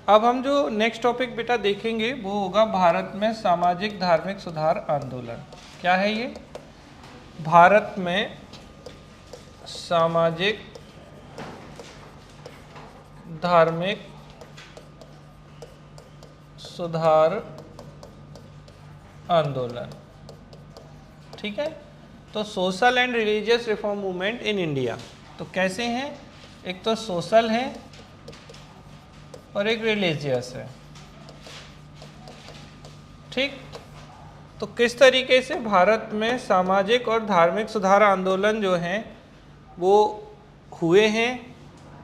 अब हम जो नेक्स्ट टॉपिक बेटा देखेंगे वो होगा भारत में सामाजिक धार्मिक सुधार आंदोलन। क्या है ये? भारत में सामाजिक धार्मिक सुधार आंदोलन। ठीक है, तो social and religious reform movement in India. तो कैसे हैं? एक तो सोशल है और एक रिलीजियस है। ठीक, तो किस तरीके से भारत में सामाजिक और धार्मिक सुधार आंदोलन जो हैं वो हुए हैं,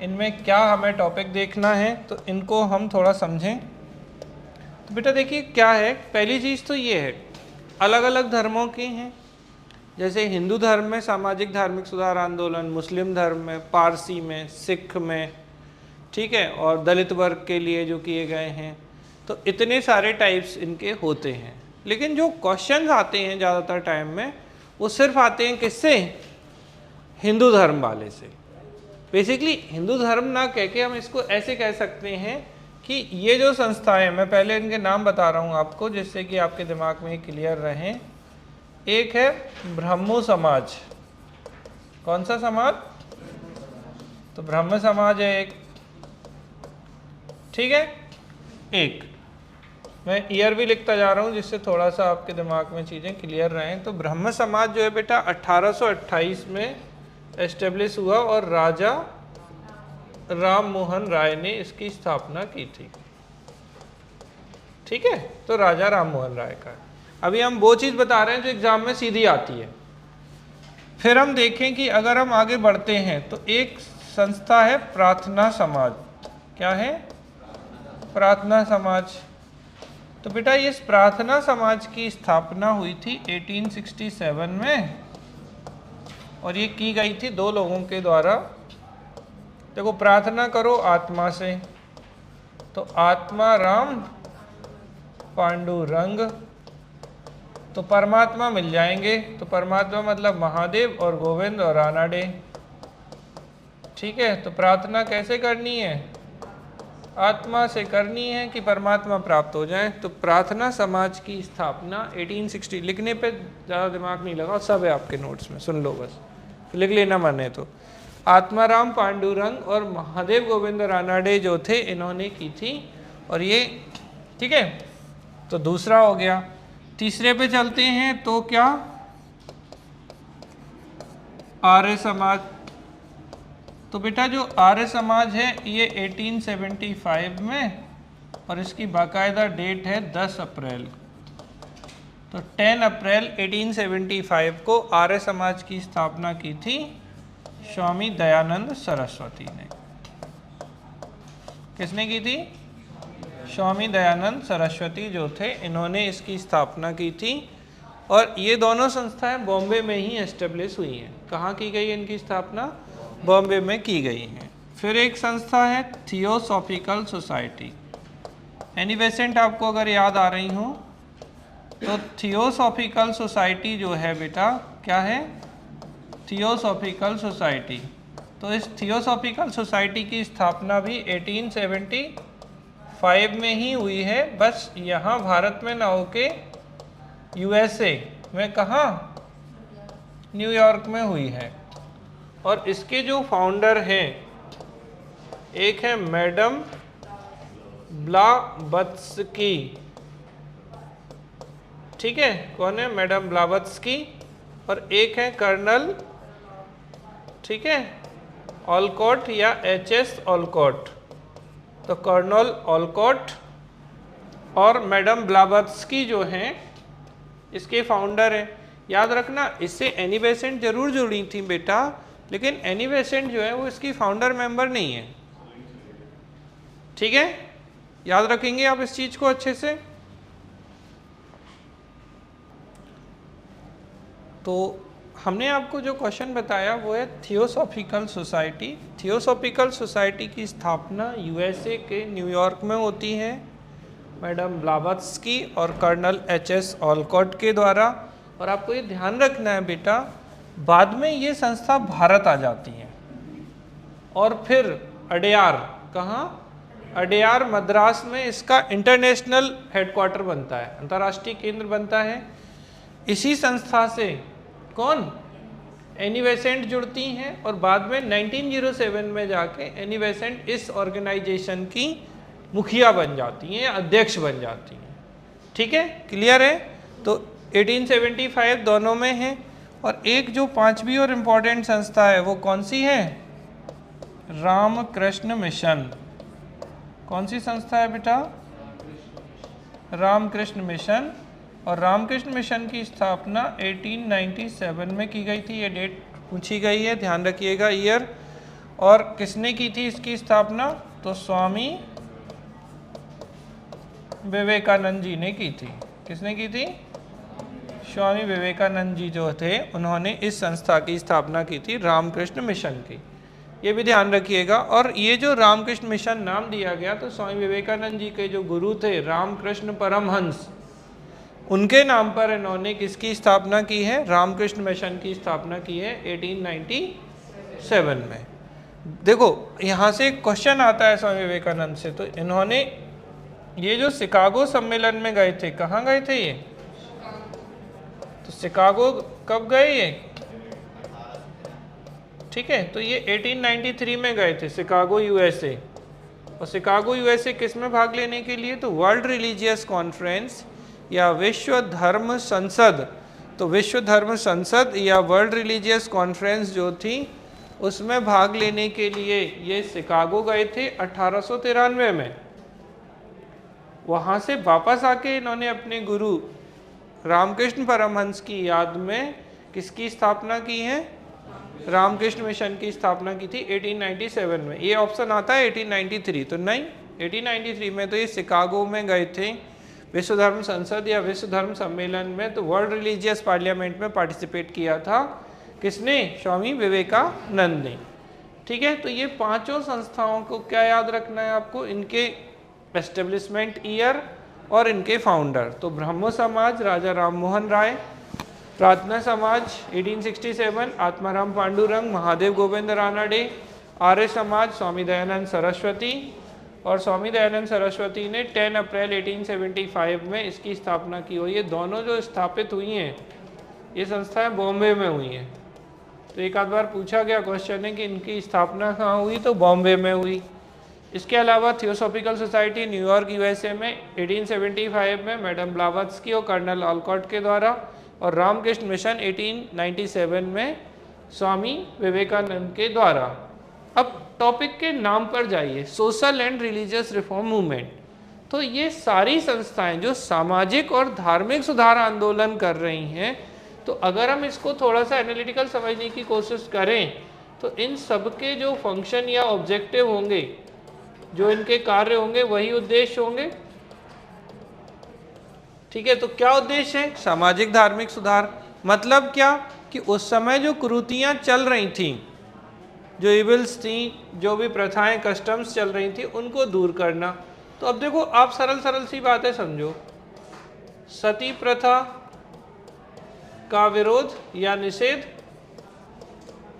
इनमें क्या हमें टॉपिक देखना है, तो इनको हम थोड़ा समझें। तो बेटा देखिए क्या है, पहली चीज़ तो ये है, अलग अलग धर्मों की हैं। जैसे हिंदू धर्म में सामाजिक धार्मिक सुधार आंदोलन, मुस्लिम धर्म में, पारसी में, सिख में, ठीक है, और दलित वर्ग के लिए जो किए गए हैं। तो इतने सारे टाइप्स इनके होते हैं। लेकिन जो क्वेश्चंस आते हैं ज़्यादातर टाइम में वो सिर्फ आते हैं किससे? हिंदू धर्म वाले से। बेसिकली हिंदू धर्म ना कह के हम इसको ऐसे कह सकते हैं कि ये जो संस्थाएं, मैं पहले इनके नाम बता रहा हूँ आपको जिससे कि आपके दिमाग में क्लियर रहें। एक है ब्रह्मो समाज। कौन सा समाज? तो ब्रह्म समाज है एक। ठीक है, एक मैं ईयर भी लिखता जा रहा हूँ जिससे थोड़ा सा आपके दिमाग में चीज़ें क्लियर रहें। तो ब्रह्म समाज जो है बेटा 1828 में एस्टेब्लिश हुआ और राजा राम मोहन राय ने इसकी स्थापना की थी। ठीक है, तो राजा राम मोहन राय का है। अभी हम वो चीज़ बता रहे हैं जो एग्जाम में सीधी आती है। फिर हम देखें कि अगर हम आगे बढ़ते हैं तो एक संस्था है प्रार्थना समाज। क्या है? प्रार्थना समाज। तो बेटा इस प्रार्थना समाज की स्थापना हुई थी 1867 में और ये की गई थी दो लोगों के द्वारा। देखो, प्रार्थना करो आत्मा से, तो आत्मा राम पांडुरंग, तो परमात्मा मिल जाएंगे। तो परमात्मा मतलब महादेव और गोविंद और रानाडे। ठीक है, तो प्रार्थना कैसे करनी है? आत्मा से करनी है कि परमात्मा प्राप्त हो जाए। तो प्रार्थना समाज की स्थापना 1860, लिखने पे ज़्यादा दिमाग नहीं लगा, सब है आपके नोट्स में, सुन लो बस, लिख लेना मन है तो। आत्माराम पांडुरंग और महादेव गोविंद रानाडे जो थे इन्होंने की थी। और ये ठीक है, तो दूसरा हो गया। तीसरे पे चलते हैं तो क्या? आर्य समाज। तो बेटा जो आर्य समाज है ये 1875 में और इसकी बाकायदा डेट है 10 अप्रैल। तो 10 अप्रैल 1875 को आर्य समाज की स्थापना की थी स्वामी दयानंद सरस्वती ने। किसने की थी? स्वामी दयानंद सरस्वती जो थे इन्होंने इसकी स्थापना की थी। और ये दोनों संस्थाएं बॉम्बे में ही एस्टेब्लिश हुई हैं। कहाँ की गई इनकी स्थापना? बॉम्बे में की गई हैं। फिर एक संस्था है थियोसॉफिकल सोसाइटी। एनी बेसेंट आपको अगर याद आ रही हो तो थियोसॉफिकल सोसाइटी जो है बेटा क्या है? Theosophical society. तो इस थियोसॉफिकल सोसाइटी की स्थापना भी 1875 में ही हुई है, बस यहाँ भारत में ना होके यूएसए में। कहाँ? न्यूयॉर्क में हुई है। और इसके जो फाउंडर हैं, एक है मैडम ब्लावत्स्की। ठीक है, कौन है? Madam Blavatsky. और एक है कर्नल, ठीक है, ऑलकॉट या एचएस ऑलकॉट। तो कर्नल ऑलकॉट और मैडम ब्लावत्स्की जो हैं इसके फाउंडर हैं। याद रखना, इससे एनी बेसेंट जरूर जुड़ी थी बेटा, लेकिन एनी बेसेंट जो है वो इसकी फाउंडर मेंबर नहीं है। ठीक है, याद रखेंगे आप इस चीज को अच्छे से। तो हमने आपको जो क्वेश्चन बताया वो है थियोसॉफिकल सोसाइटी। थियोसॉफिकल सोसाइटी की स्थापना यूएसए के न्यूयॉर्क में होती है मैडम ब्लावत्स्की और कर्नल एचएस ऑलकॉट के द्वारा। और आपको ये ध्यान रखना है बेटा, बाद में ये संस्था भारत आ जाती है और फिर अडयार, कहाँ? अडेयार मद्रास में इसका इंटरनेशनल हेडक्वार्टर बनता है, अंतर्राष्ट्रीय केंद्र बनता है। इसी संस्था से कौन, एनी बेसेंट जुड़ती हैं और बाद में 1907 में जाके एनी बेसेंट इस ऑर्गेनाइजेशन की मुखिया बन जाती हैं, अध्यक्ष बन जाती हैं। ठीक है, क्लियर है। तो 1875 दोनों में है। और एक जो पांचवी और इम्पोर्टेंट संस्था है वो कौन सी है, रामकृष्ण मिशन। कौन सी संस्था है बेटा, रामकृष्ण मिशन। और रामकृष्ण मिशन की स्थापना 1897 में की गई थी, ये डेट पूछी गई है, ध्यान रखिएगा ईयर। और किसने की थी इसकी स्थापना, तो स्वामी विवेकानंद जी ने की थी। किसने की थी, स्वामी विवेकानंद जी जो थे उन्होंने इस संस्था की स्थापना की थी, रामकृष्ण मिशन की। ये भी ध्यान रखिएगा। और ये जो रामकृष्ण मिशन नाम दिया गया तो स्वामी विवेकानंद जी के जो गुरु थे रामकृष्ण परमहंस, उनके नाम पर इन्होंने किसकी स्थापना की है, रामकृष्ण मिशन की स्थापना की है 1897 में। देखो यहाँ से एक क्वेश्चन आता है स्वामी विवेकानंद से, तो इन्होंने ये जो शिकागो सम्मेलन में गए थे, कहाँ गए थे ये, तो शिकागो कब गए ये, ठीक है, तो ये 1893 में गए थे शिकागो यूएसए। और शिकागो यूएसए किस में भाग लेने के लिए, तो वर्ल्ड रिलीजियस कॉन्फ्रेंस या विश्व धर्म संसद। तो विश्व धर्म संसद या वर्ल्ड रिलीजियस कॉन्फ्रेंस जो थी उसमें भाग लेने के लिए ये शिकागो गए थे 1893 में। वहाँ से वापस आके इन्होंने अपने गुरु रामकृष्ण परमहंस की याद में किसकी स्थापना की है, रामकृष्ण मिशन की स्थापना की थी 1897 में। ये ऑप्शन आता है 1893, तो नहीं, 1893 में तो ये शिकागो में गए थे विश्व धर्म संसद या विश्व धर्म सम्मेलन में। तो वर्ल्ड रिलीजियस पार्लियामेंट में पार्टिसिपेट किया था किसने, स्वामी विवेकानंद ने। ठीक है, तो ये पांचों संस्थाओं को क्या याद रखना है आपको, इनके एस्टेब्लिशमेंट ईयर और इनके फाउंडर। तो ब्रह्मो समाज राजा राम मोहन राय, प्रार्थना समाज 1867 आत्माराम पांडुरंग महादेव गोविंद रानडे, आर्य समाज स्वामी दयानंद सरस्वती। और स्वामी दयानंद सरस्वती ने 10 अप्रैल 1875 में इसकी स्थापना की हुई है। दोनों जो स्थापित हुई हैं ये संस्थाएं बॉम्बे में हुई हैं। तो एक आध बार पूछा गया क्वेश्चन है कि इनकी स्थापना कहाँ हुई, तो बॉम्बे में हुई। इसके अलावा थियोसॉफिकल सोसाइटी न्यूयॉर्क यूएसए में 1875 में मैडम ब्लावत्स्की और कर्नल ऑलकॉट के द्वारा, और रामकृष्ण मिशन 1897 में स्वामी विवेकानंद के द्वारा। अब टॉपिक के नाम पर जाइए, social and religious reform movement. तो ये सारी संस्थाएं जो सामाजिक और धार्मिक सुधार आंदोलन कर रही हैं, तो अगर हम इसको थोड़ा सा एनालिटिकल समझने की कोशिश करें तो इन सब के जो फंक्शन या ऑब्जेक्टिव होंगे, जो इनके कार्य होंगे, वही उद्देश्य होंगे। ठीक है, तो क्या उद्देश्य है, सामाजिक धार्मिक सुधार। मतलब क्या कि उस समय जो कुरीतियां चल रही थी, जो इविल्स थी, जो भी प्रथाएं कस्टम्स चल रही थी, उनको दूर करना। तो अब देखो आप सरल सरल सी बातें समझो, सती प्रथा का विरोध या निषेध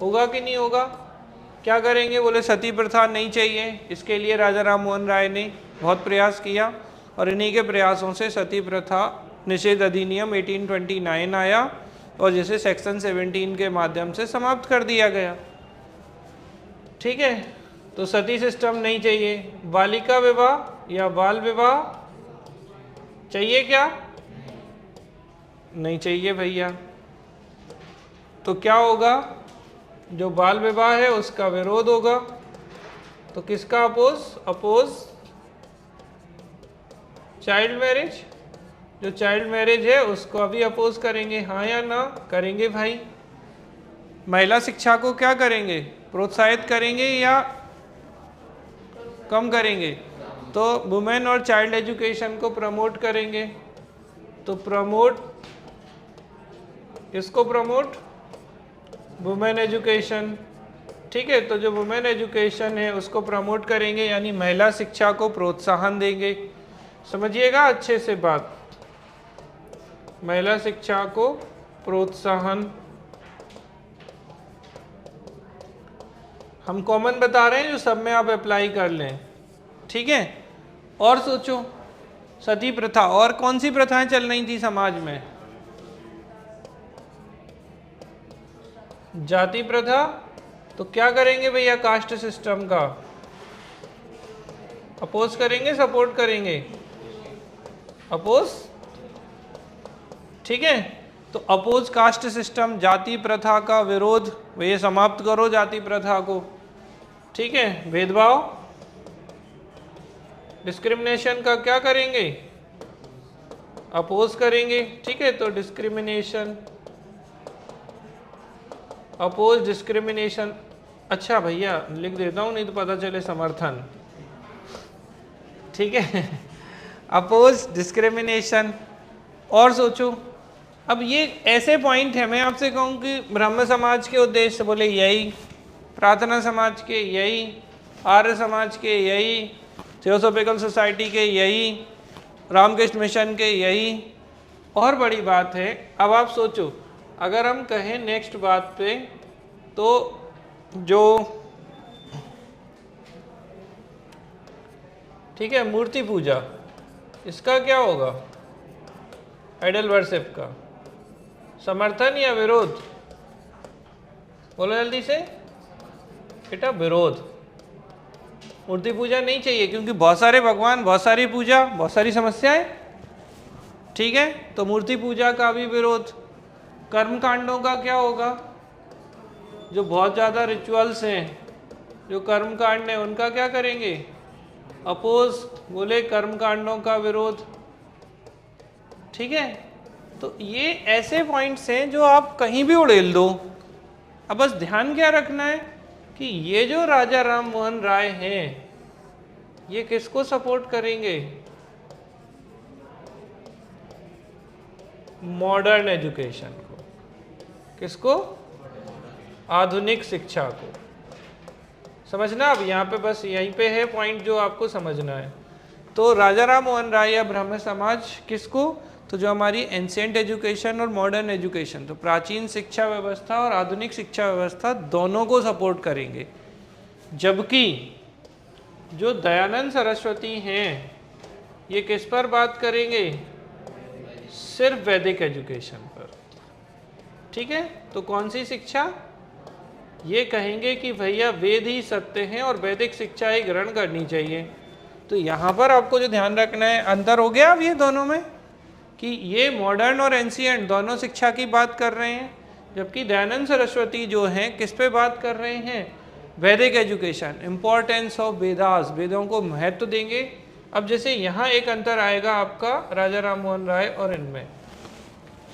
होगा कि नहीं होगा, क्या करेंगे, बोले सती प्रथा नहीं चाहिए। इसके लिए राजा राम मोहन राय ने बहुत प्रयास किया और इन्हीं के प्रयासों से सती प्रथा निषेध अधिनियम 1829 आया और जिसे सेक्शन 17 के माध्यम से समाप्त कर दिया गया। ठीक है, तो सती सिस्टम नहीं चाहिए। बालिका विवाह या बाल विवाह चाहिए क्या, नहीं चाहिए भैया। तो क्या होगा, जो बाल विवाह है उसका विरोध होगा। तो किसका अपोज चाइल्ड मैरिज, जो चाइल्ड मैरिज है उसको अभी अपोज करेंगे, हाँ या ना करेंगे भाई। महिला शिक्षा को क्या करेंगे, प्रोत्साहित करेंगे या कम करेंगे, तो वुमेन और चाइल्ड एजुकेशन को प्रमोट करेंगे। तो प्रमोट, किसको प्रमोट, वुमेन एजुकेशन। ठीक है, तो जो वुमेन एजुकेशन है उसको प्रमोट करेंगे, यानी महिला शिक्षा को प्रोत्साहन देंगे। समझिएगा अच्छे से बात, महिला शिक्षा को प्रोत्साहन। हम कॉमन बता रहे हैं जो सब में आप अप्लाई कर लें। ठीक है। और सोचो, सती प्रथा, और कौन सी प्रथाएं चल रही थी समाज में? जाति प्रथा। तो क्या करेंगे भैया, कास्ट सिस्टम का अपोज करेंगे, सपोर्ट करेंगे? अपोज, ठीक है। तो अपोज कास्ट सिस्टम, जाति प्रथा का विरोध, ये समाप्त करो जाति प्रथा को, ठीक है। भेदभाव, डिस्क्रिमिनेशन का क्या करेंगे? अपोज करेंगे, ठीक है। तो डिस्क्रिमिनेशन, अपोज डिस्क्रिमिनेशन। अच्छा भैया लिख देता हूं, नहीं तो पता चले समर्थन, ठीक है। Oppose discrimination. और सोचो, अब ये ऐसे पॉइंट है, मैं आपसे कहूं कि ब्रह्म समाज के उद्देश्य बोले यही, प्रार्थना समाज के यही, आर्य समाज के यही, थियोसॉफिकल सोसाइटी के यही, रामकृष्ण मिशन के यही। और बड़ी बात है, अब आप सोचो, अगर हम कहें नेक्स्ट बात पे, तो जो, ठीक है, मूर्ति पूजा, इसका क्या होगा? आइडल वर्शिप का समर्थन या विरोध? बोलो जल्दी से बेटा, विरोध। मूर्ति पूजा नहीं चाहिए, क्योंकि बहुत सारे भगवान, बहुत सारी पूजा, बहुत सारी समस्याएं, ठीक है। तो मूर्ति पूजा का भी विरोध। कर्म कांडों का क्या होगा? जो बहुत ज़्यादा रिचुअल्स हैं, जो कर्म कांड हैं, उनका क्या करेंगे? अपोज, बोले कर्म कांडों का विरोध, ठीक है। तो ये ऐसे पॉइंट्स हैं जो आप कहीं भी उड़ेल दो। अब बस ध्यान क्या रखना है कि ये जो राजा राम मोहन राय हैं, ये किसको सपोर्ट करेंगे? मॉडर्न एजुकेशन को। किसको? आधुनिक शिक्षा को। समझना, अब यहाँ पे बस यहीं पे है पॉइंट जो आपको समझना है। तो राजा राम मोहन राय या ब्रह्म समाज किसको? तो जो हमारी एंशिएंट एजुकेशन और मॉडर्न एजुकेशन, तो प्राचीन शिक्षा व्यवस्था और आधुनिक शिक्षा व्यवस्था दोनों को सपोर्ट करेंगे। जबकि जो दयानंद सरस्वती हैं, ये किस पर बात करेंगे? सिर्फ वैदिक एजुकेशन पर, ठीक है। तो कौन सी शिक्षा? ये कहेंगे कि भैया वेद ही सत्य हैं और वैदिक शिक्षा ही ग्रहण करनी चाहिए। तो यहाँ पर आपको जो ध्यान रखना है, अंतर हो गया अब ये दोनों में, कि ये मॉडर्न और एंशिएंट दोनों शिक्षा की बात कर रहे हैं, जबकि दयानंद सरस्वती जो हैं किस पे बात कर रहे हैं? वैदिक एजुकेशन, इम्पोर्टेंस ऑफ वेदास, वेदों को महत्व देंगे। अब जैसे यहाँ एक अंतर आएगा आपका राजा राम मोहन राय और इनमें।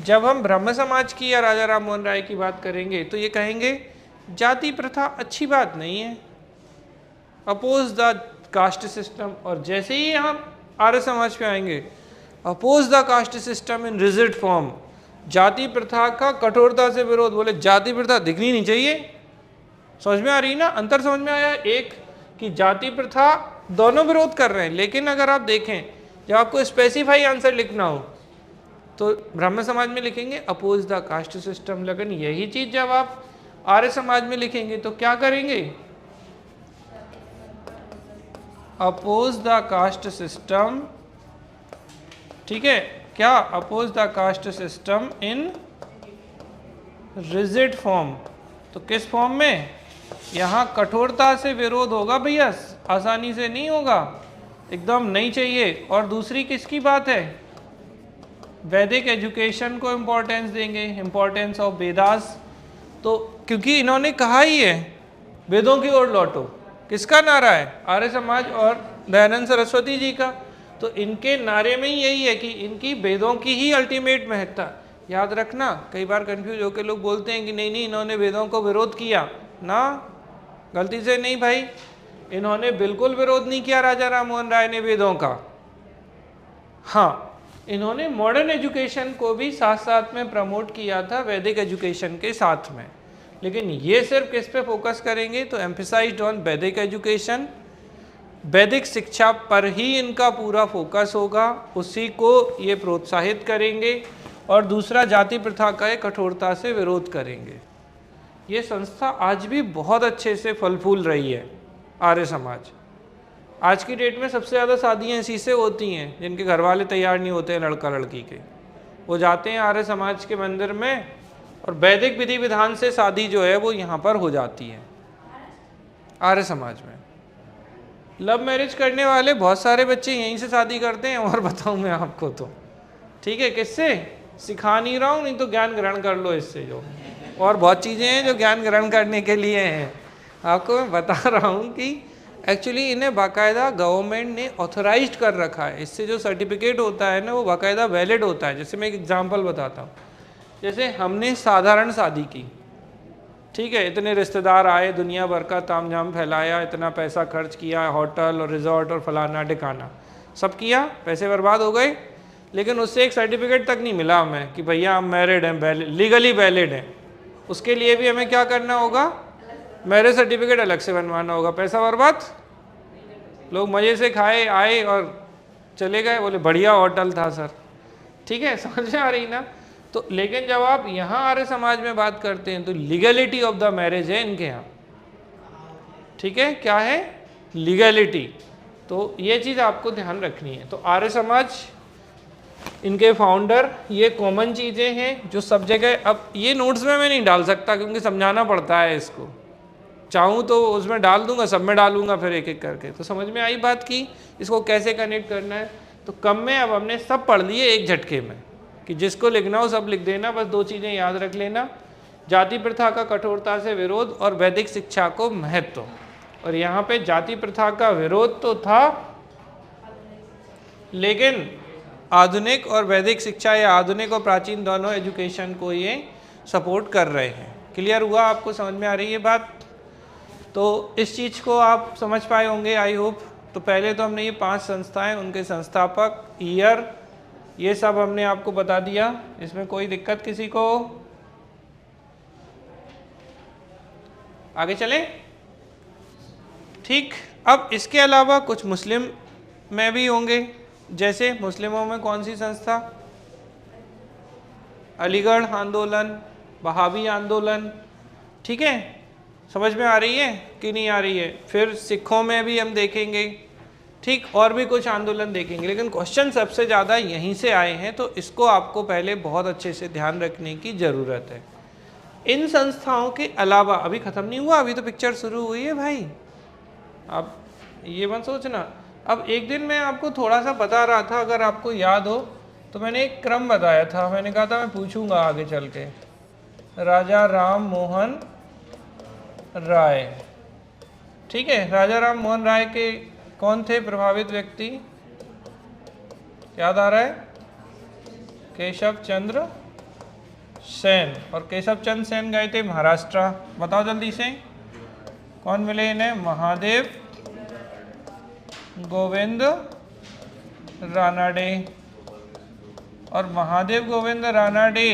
जब हम ब्रह्म समाज की या राजा राम मोहन राय की बात करेंगे तो ये कहेंगे जाति प्रथा अच्छी बात नहीं है, अपोज द कास्ट सिस्टम। और जैसे ही हम आर्य समाज पे आएंगे, oppose the caste system in rigid form, जाति प्रथा का कठोरता से विरोध, बोले जाति प्रथा दिखनी नहीं चाहिए। समझ में आ रही ना, अंतर समझ में आया? एक कि जाति प्रथा दोनों विरोध कर रहे हैं, लेकिन अगर आप देखें, जब आपको स्पेसिफाई आंसर लिखना हो तो ब्रह्म समाज में लिखेंगे अपोज द कास्ट सिस्टम, लेकिन यही चीज जब आप आर्य समाज में लिखेंगे तो क्या करेंगे? अपोज द कास्ट सिस्टम, ठीक है। क्या? Oppose the caste system in rigid form. तो किस फॉर्म में? यहाँ कठोरता से विरोध होगा भैया, आसानी से नहीं होगा, एकदम नहीं चाहिए। और दूसरी किसकी बात है? वैदिक एजुकेशन को इम्पोर्टेंस देंगे, इम्पोर्टेंस ऑफ वेदास। तो क्योंकि इन्होंने कहा ही है वेदों की ओर लौटो, किसका नारा है? आर्य समाज और दयानंद सरस्वती जी का। तो इनके नारे में ही यही है कि इनकी वेदों की ही अल्टीमेट महत्ता। याद रखना, कई बार कंफ्यूज होकर लोग बोलते हैं कि नहीं नहीं इन्होंने वेदों को विरोध किया ना, गलती से नहीं भाई, इन्होंने बिल्कुल विरोध नहीं किया राजा राम मोहन राय ने वेदों का। हाँ, इन्होंने मॉडर्न एजुकेशन को भी साथ साथ में प्रमोट किया था वैदिक एजुकेशन के साथ में, लेकिन ये सिर्फ किस पे फोकस करेंगे? तो एम्फेसाइज्ड ऑन वैदिक एजुकेशन, वैदिक शिक्षा पर ही इनका पूरा फोकस होगा, उसी को ये प्रोत्साहित करेंगे। और दूसरा, जाति प्रथा का कठोरता से विरोध करेंगे। ये संस्था आज भी बहुत अच्छे से फल फूल रही है आर्य समाज, आज की डेट में सबसे ज़्यादा शादियाँ इसी से होती हैं जिनके घर वाले तैयार नहीं होते हैं लड़का लड़की के, वो जाते हैं आर्य समाज के मंदिर में और वैदिक विधि विधान से शादी जो है वो यहाँ पर हो जाती है आर्य समाज में। लव मैरिज करने वाले बहुत सारे बच्चे यहीं से शादी करते हैं, और बताऊँ मैं आपको तो, ठीक है, किससे सिखा नहीं रहा हूँ, नहीं तो ज्ञान ग्रहण कर लो इससे, जो और बहुत चीज़ें हैं जो ज्ञान ग्रहण करने के लिए हैं। आपको मैं बता रहा हूँ कि एक्चुअली इन्हें बाकायदा गवर्नमेंट ने ऑथराइज्ड कर रखा है, इससे जो सर्टिफिकेट होता है ना वो बाकायदा वैलिड होता है। जैसे मैं एक एग्जांपल बताता हूँ, जैसे हमने साधारण शादी की, ठीक है, इतने रिश्तेदार आए, दुनिया भर का तामझाम फैलाया, इतना पैसा खर्च किया, होटल और रिजॉर्ट और फलाना ढिकाना सब किया, पैसे बर्बाद हो गए, लेकिन उससे एक सर्टिफिकेट तक नहीं मिला हमें कि भैया हम मैरिड हैं, लीगली वैलिड हैं। उसके लिए भी हमें क्या करना होगा, मैरिज सर्टिफिकेट अलग से बनवाना होगा। पैसा बर्बाद, लोग मज़े से खाए आए और चले गए, बोले बढ़िया होटल था सर, ठीक है, समझ में आ रही ना। तो लेकिन जब आप यहाँ आर्य समाज में बात करते हैं तो लीगलिटी ऑफ द मैरिज है इनके यहाँ, ठीक है, क्या है, लीगलिटी। तो ये चीज़ आपको ध्यान रखनी है। तो आर्य समाज, इनके फाउंडर, ये कॉमन चीज़ें हैं जो सब जगह, अब ये नोट्स में मैं नहीं डाल सकता क्योंकि समझाना पड़ता है इसको, चाहूँ तो उसमें डाल दूंगा, सब में डालूंगा फिर एक एक करके। तो समझ में आई बात की इसको कैसे कनेक्ट करना है। तो कम में अब हमने सब पढ़ लिए एक झटके में, कि जिसको लिखना हो सब लिख देना, बस दो चीज़ें याद रख लेना, जाति प्रथा का कठोरता से विरोध और वैदिक शिक्षा को महत्व। और यहाँ पे जाति प्रथा का विरोध तो था, लेकिन आधुनिक और वैदिक शिक्षा या आधुनिक और प्राचीन दोनों एजुकेशन को ये सपोर्ट कर रहे हैं। क्लियर हुआ, आपको समझ में आ रही है बात। तो इस चीज़ को आप समझ पाए होंगे आई होप। तो पहले तो हमने ये 5 संस्थाएं, उनके संस्थापक, ईयर, ये सब हमने आपको बता दिया। इसमें कोई दिक्कत किसी को? आगे चलें, ठीक। अब इसके अलावा कुछ मुस्लिम में भी होंगे, जैसे मुस्लिमों में कौन सी संस्था, अलीगढ़ आंदोलन, वहाबी आंदोलन, ठीक है, समझ में आ रही है कि नहीं आ रही है। फिर सिखों में भी हम देखेंगे, ठीक, और भी कुछ आंदोलन देखेंगे, लेकिन क्वेश्चन सबसे ज़्यादा यहीं से आए हैं, तो इसको आपको पहले बहुत अच्छे से ध्यान रखने की ज़रूरत है। इन संस्थाओं के अलावा, अभी ख़त्म नहीं हुआ, अभी तो पिक्चर शुरू हुई है भाई, आप ये मत सोचना। अब एक दिन मैं आपको थोड़ा सा बता रहा था, अगर आपको याद हो तो मैंने एक क्रम बताया था, मैंने कहा था मैं पूछूंगा आगे चल के। राजा राम मोहन राय, ठीक है, राजा राम मोहन राय के कौन थे प्रभावित व्यक्ति, याद आ रहा है? केशव चंद्र सेन। और केशव चंद्र सेन गए थे महाराष्ट्र, बताओ जल्दी से कौन मिले इन्हें? महादेव गोविंद रानाडे। और महादेव गोविंद रानाडे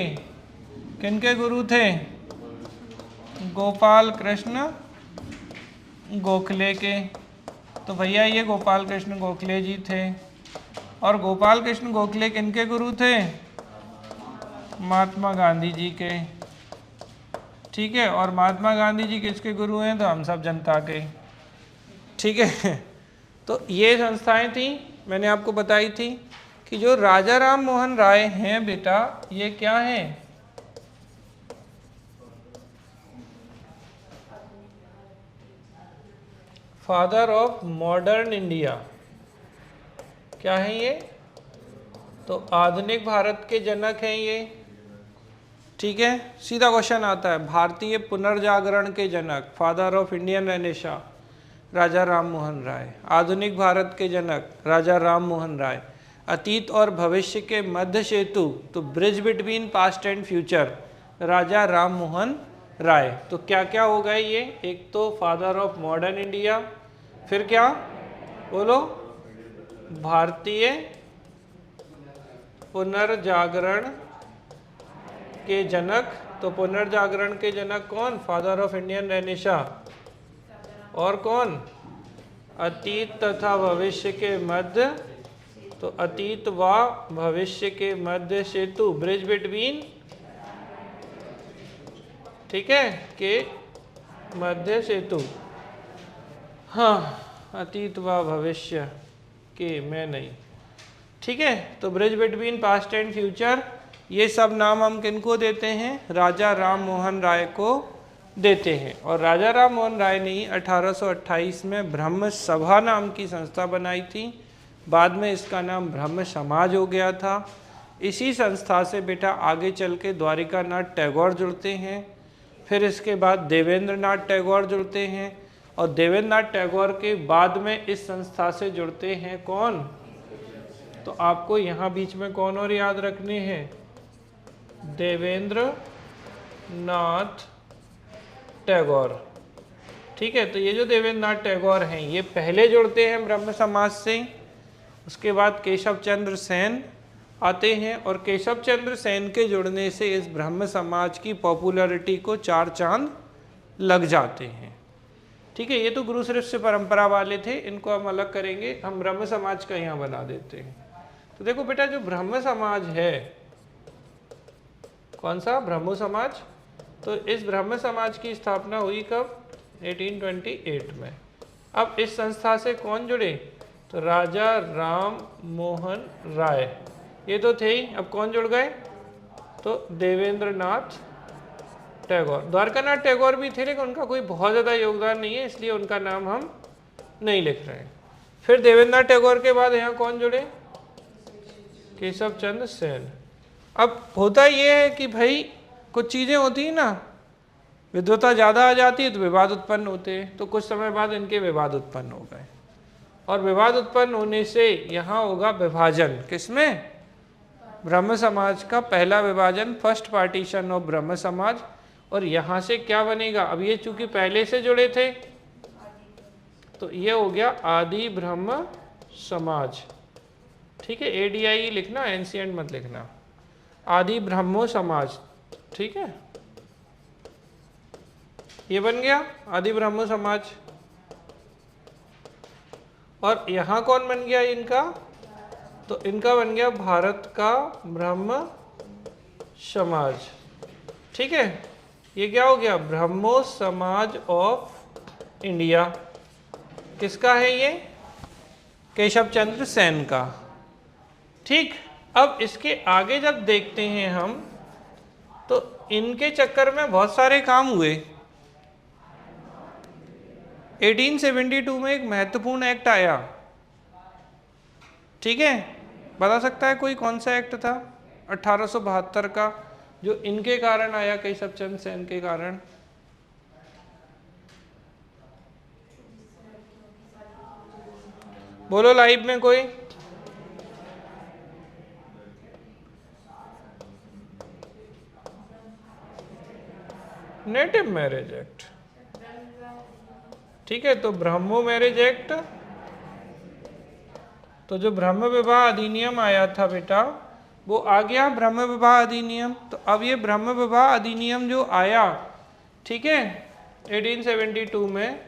किनके गुरु थे? गोपाल कृष्ण गोखले के। तो भैया ये गोपाल कृष्ण गोखले जी थे। और गोपाल कृष्ण गोखले किनके गुरु थे? महात्मा गांधी जी के, ठीक है। और महात्मा गांधी जी किसके गुरु हैं? तो हम सब जनता के, ठीक है। तो ये संस्थाएं थी, मैंने आपको बताई थी कि जो राजा राम मोहन राय हैं बेटा, ये क्या हैं? Father of modern India. क्या है ये? तो आधुनिक भारत के जनक हैं ये, ठीक है। सीधा क्वेश्चन आता है, भारतीय पुनर्जागरण के जनक, फादर ऑफ इंडियन रेनेसां, राजा राम मोहन राय। आधुनिक भारत के जनक राजा राम मोहन राय। अतीत और भविष्य के मध्य सेतु, तो bridge between past and future, Raja Ram Mohan Roy. तो क्या क्या हो गए ये? एक तो फादर ऑफ मॉडर्न इंडिया, फिर क्या बोलो? भारतीय पुनर्जागरण के जनक। तो पुनर्जागरण के जनक कौन? Father of Indian renaissance. और कौन? अतीत तथा भविष्य के मध्य, तो अतीत व भविष्य के मध्य सेतु, ब्रिज बिटवीन, ठीक है, के मध्य सेतु। हाँ, अतीत व भविष्य के में नहीं। ठीक है, तो bridge between past and future, ये सब नाम हम किनको देते हैं? राजा राम मोहन राय को देते हैं। और राजा राम मोहन राय ने ही 1828 में ब्रह्म सभा नाम की संस्था बनाई थी। बाद में इसका नाम ब्रह्म समाज हो गया था। इसी संस्था से बेटा आगे चल के द्वारिका नाथ टैगोर जुड़ते हैं, फिर इसके बाद देवेंद्र नाथ टैगोर जुड़ते हैं, और देवेंद्र नाथ टैगोर के बाद में इस संस्था से जुड़ते हैं कौन? तो आपको यहाँ बीच में कौन और याद रखने हैं? देवेंद्र नाथ टैगोर। ठीक है, तो ये जो देवेंद्र नाथ टैगोर हैं ये पहले जुड़ते हैं ब्रह्म समाज से। उसके बाद केशव चंद्र सेन आते हैं, और केशव चंद्र सेन के जुड़ने से इस ब्रह्म समाज की पॉपुलैरिटी को 4 चांद लग जाते हैं। ठीक है, ये तो गुरु शिष्य परंपरा वाले थे, इनको हम अलग करेंगे, हम ब्रह्म समाज का यहाँ बना देते हैं। तो देखो बेटा, जो ब्रह्म समाज है, कौन सा? ब्रह्मो समाज। तो इस ब्रह्म समाज की स्थापना हुई कब? 1828 में। अब इस संस्था से कौन जुड़े? तो राजा राम मोहन राय, ये तो थे ही। अब कौन जुड़ गए? तो देवेंद्र नाथ टैगोर। द्वारकानाथ टैगोर भी थे, लेकिन उनका कोई बहुत ज़्यादा योगदान नहीं है, इसलिए उनका नाम हम नहीं लिख रहे हैं। फिर देवेंद्र नाथ टैगोर के बाद यहाँ कौन जुड़े? केशव चंद्र सेन। अब होता ये है कि भाई कुछ चीज़ें होती हैं ना, विद्वता ज़्यादा आ जाती है तो विवाद उत्पन्न होते हैं। तो कुछ समय बाद इनके विवाद उत्पन्न हो गए, और विवाद उत्पन्न होने से यहाँ होगा विभाजन। किसमें? ब्रह्म समाज का पहला विभाजन, फर्स्ट पार्टीशन ऑफ ब्रह्म समाज। और यहाँ से क्या बनेगा? अब ये चूंकि पहले से जुड़े थे तो ये हो गया आदि ब्रह्म समाज। ठीक है, ADI लिखना, एंशिएंट मत लिखना। आदि ब्रह्मो समाज। ठीक है, ये बन गया आदि ब्रह्मो समाज। और यहाँ कौन बन गया इनका? तो इनका बन गया भारत का ब्रह्म समाज। ठीक है, ये क्या हो गया? ब्रह्मो समाज ऑफ इंडिया। किसका है ये? केशव चंद्र सेन का। ठीक, अब इसके आगे जब देखते हैं हम, तो इनके चक्कर में बहुत सारे काम हुए। 1872 में एक महत्वपूर्ण एक्ट आया। ठीक है, बता सकता है कोई कौन सा एक्ट था? 1872 का, जो इनके कारण आया, केशव चंद्र सेन के कारण। बोलो लाइव में कोई। Native marriage act. ठीक है, तो ब्रह्मो मैरिज एक्ट। तो जो ब्रह्म विवाह अधिनियम आया था बेटा, वो आ गया ब्रह्म विवाह अधिनियम। तो अब ये ब्रह्म विवाह अधिनियम जो आया, ठीक है, 1872 में,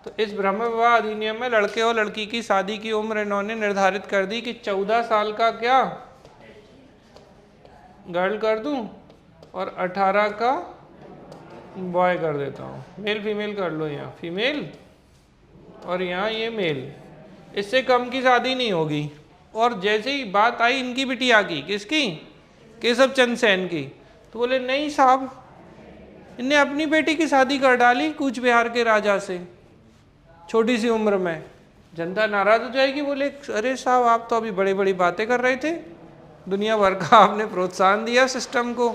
तो इस ब्रह्म विवाह अधिनियम में लड़के और लड़की की शादी की उम्र इन्होंने निर्धारित कर दी कि 14 साल का क्या गर्ल कर दूं और 18 का बॉय कर देता हूँ। मेल फीमेल कर लो, यहाँ फीमेल और यहाँ ये मेल, इससे कम की शादी नहीं होगी। और जैसे ही बात आई इनकी बिटिया की, किसकी? केशव चंद्र सेन की, तो बोले नहीं साहब, इनने अपनी बेटी की शादी कर डाली कूच बिहार के राजा से छोटी सी उम्र में। जनता नाराज हो जाएगी। बोले अरे साहब, आप तो अभी बड़ी बड़ी बातें कर रहे थे, दुनिया भर का आपने प्रोत्साहन दिया सिस्टम को,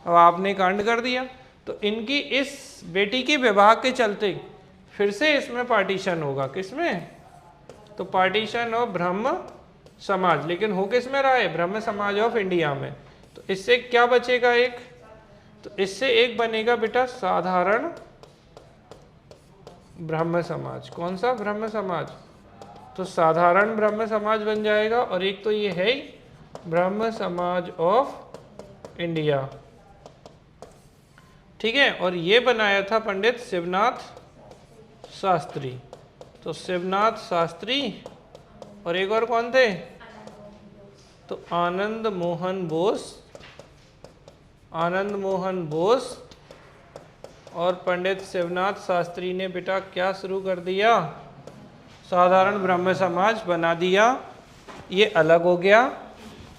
अब आपने कांड कर दिया। तो इनकी इस बेटी के विवाह के चलते फिर से इसमें पार्टीशन होगा। किसमें? तो पार्टीशन ऑफ ब्रह्म समाज। लेकिन हो किस में रहा है? ब्रह्म समाज ऑफ इंडिया में। तो इससे क्या बचेगा? एक, तो इससे एक बनेगा बेटा साधारण ब्रह्म समाज। कौन सा ब्रह्म समाज? तो साधारण ब्रह्म समाज बन जाएगा। और एक तो ये है ही ब्रह्म समाज ऑफ इंडिया। ठीक है, और ये बनाया था पंडित शिवनाथ शास्त्री। तो शिवनाथ शास्त्री और एक और कौन थे? तो आनंद मोहन बोस। आनंद मोहन बोस और पंडित शिवनाथ शास्त्री ने बेटा क्या शुरू कर दिया? साधारण ब्रह्म समाज बना दिया, ये अलग हो गया।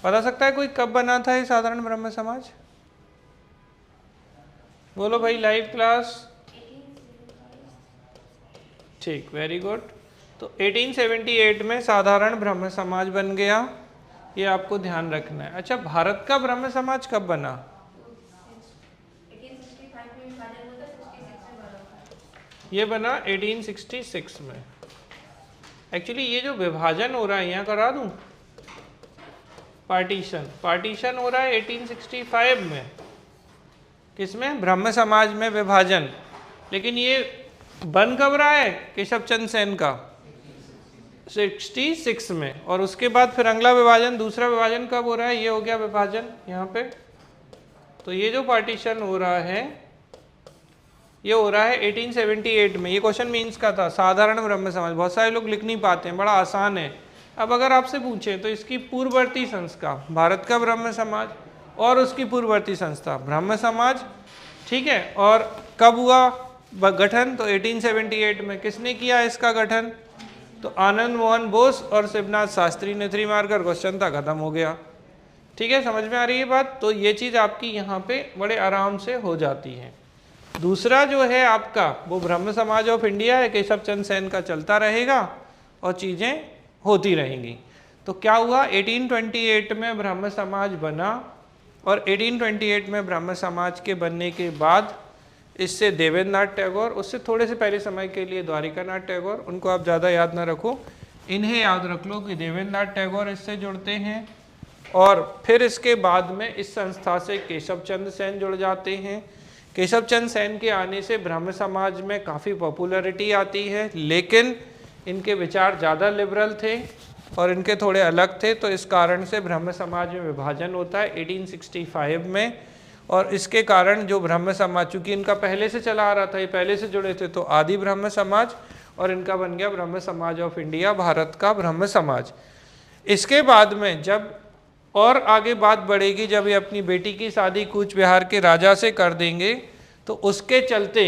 बता सकता है कोई कब बना था ये साधारण ब्रह्म समाज? बोलो भाई, लाइव क्लास। ठीक, वेरी गुड। तो 1878 में साधारण ब्रह्म समाज बन गया, ये आपको ध्यान रखना है। अच्छा, भारत का ब्रह्म समाज कब बना? ये बना 1866 में। एक्चुअली ये जो विभाजन हो रहा है, यहाँ करा दूं, पार्टीशन हो रहा है 1865 में। किसमें? ब्रह्म समाज में विभाजन। लेकिन ये बन कब रहा है केशव चंद्र सेन का? 66 में। और उसके बाद फिर अगला विभाजन, दूसरा विभाजन कब हो रहा है? ये हो गया विभाजन यहाँ पे। तो ये जो पार्टीशन हो रहा है, ये हो रहा है 1878 में। ये क्वेश्चन मीन्स का था, साधारण ब्रह्म समाज। बहुत सारे लोग लिख नहीं पाते हैं, बड़ा आसान है। अब अगर आपसे पूछे तो इसकी पूर्ववर्ती संस्था भारत का ब्रह्म समाज और उसकी पूर्ववर्ती संस्था ब्रह्म समाज, ठीक है। और कब हुआ गठन? तो 1878 में। किसने किया इसका गठन? तो आनंद मोहन बोस और शिवनाथ शास्त्री ने। 3 मार्कर क्वेश्चन था, खत्म हो गया। ठीक है, समझ में आ रही है बात? तो ये चीज़ आपकी यहाँ पे बड़े आराम से हो जाती है। दूसरा जो है आपका, वो ब्रह्म समाज ऑफ इंडिया है, केशव चंद्र सेन का, चलता रहेगा और चीज़ें होती रहेंगी। तो क्या हुआ? 1828 में ब्रह्म समाज बना, और 1828 में ब्रह्म समाज के बनने के बाद इससे देवेंद्रनाथ टैगोर, उससे थोड़े से पहले समय के लिए द्वारिकानाथ टैगोर, उनको आप ज़्यादा याद ना रखो, इन्हें याद रख लो कि देवेंद्रनाथ टैगोर इससे जुड़ते हैं। और फिर इसके बाद में इस संस्था से केशव चंद्र सेन जुड़ जाते हैं। केशव चंद्र सेन के आने से ब्रह्म समाज में काफ़ी पॉपुलैरिटी आती है, लेकिन इनके विचार ज़्यादा लिबरल थे और इनके थोड़े अलग थे। तो इस कारण से ब्रह्म समाज में विभाजन होता है 1865 में। और इसके कारण जो ब्रह्म समाज, चूँकि इनका पहले से चला आ रहा था, ये पहले से जुड़े थे, तो आदि ब्रह्म समाज, और इनका बन गया ब्रह्म समाज ऑफ इंडिया, भारत का ब्रह्म समाज। इसके बाद में जब और आगे बात बढ़ेगी, जब ये अपनी बेटी की शादी कूच बिहार के राजा से कर देंगे, तो उसके चलते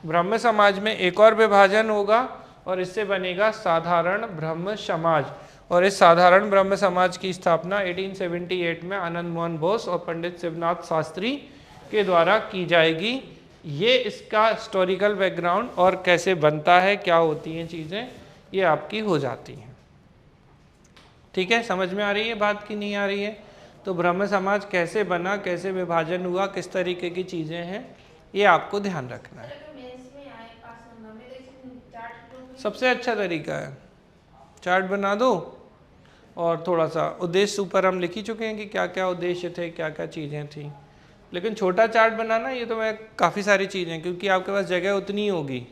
ब्रह्म समाज में एक और विभाजन होगा और इससे बनेगा साधारण ब्रह्म समाज। और इस साधारण ब्रह्म समाज की स्थापना 1878 में आनंद मोहन बोस और पंडित शिवनाथ शास्त्री के द्वारा की जाएगी। ये इसका हिस्टोरिकल बैकग्राउंड और कैसे बनता है, क्या होती हैं चीज़ें, ये आपकी हो जाती हैं। ठीक है, समझ में आ रही है बात की नहीं आ रही है? तो ब्रह्म समाज कैसे बना, कैसे विभाजन हुआ, किस तरीके की चीज़ें हैं, ये आपको ध्यान रखना है। सबसे अच्छा तरीका है चार्ट बना दो, और थोड़ा सा उद्देश्य ऊपर हम लिख ही चुके हैं कि क्या क्या उद्देश्य थे, क्या क्या चीज़ें थी। लेकिन छोटा चार्ट बनाना, ये तो मैं काफ़ी सारी चीज़ें, क्योंकि आपके पास जगह उतनी होगी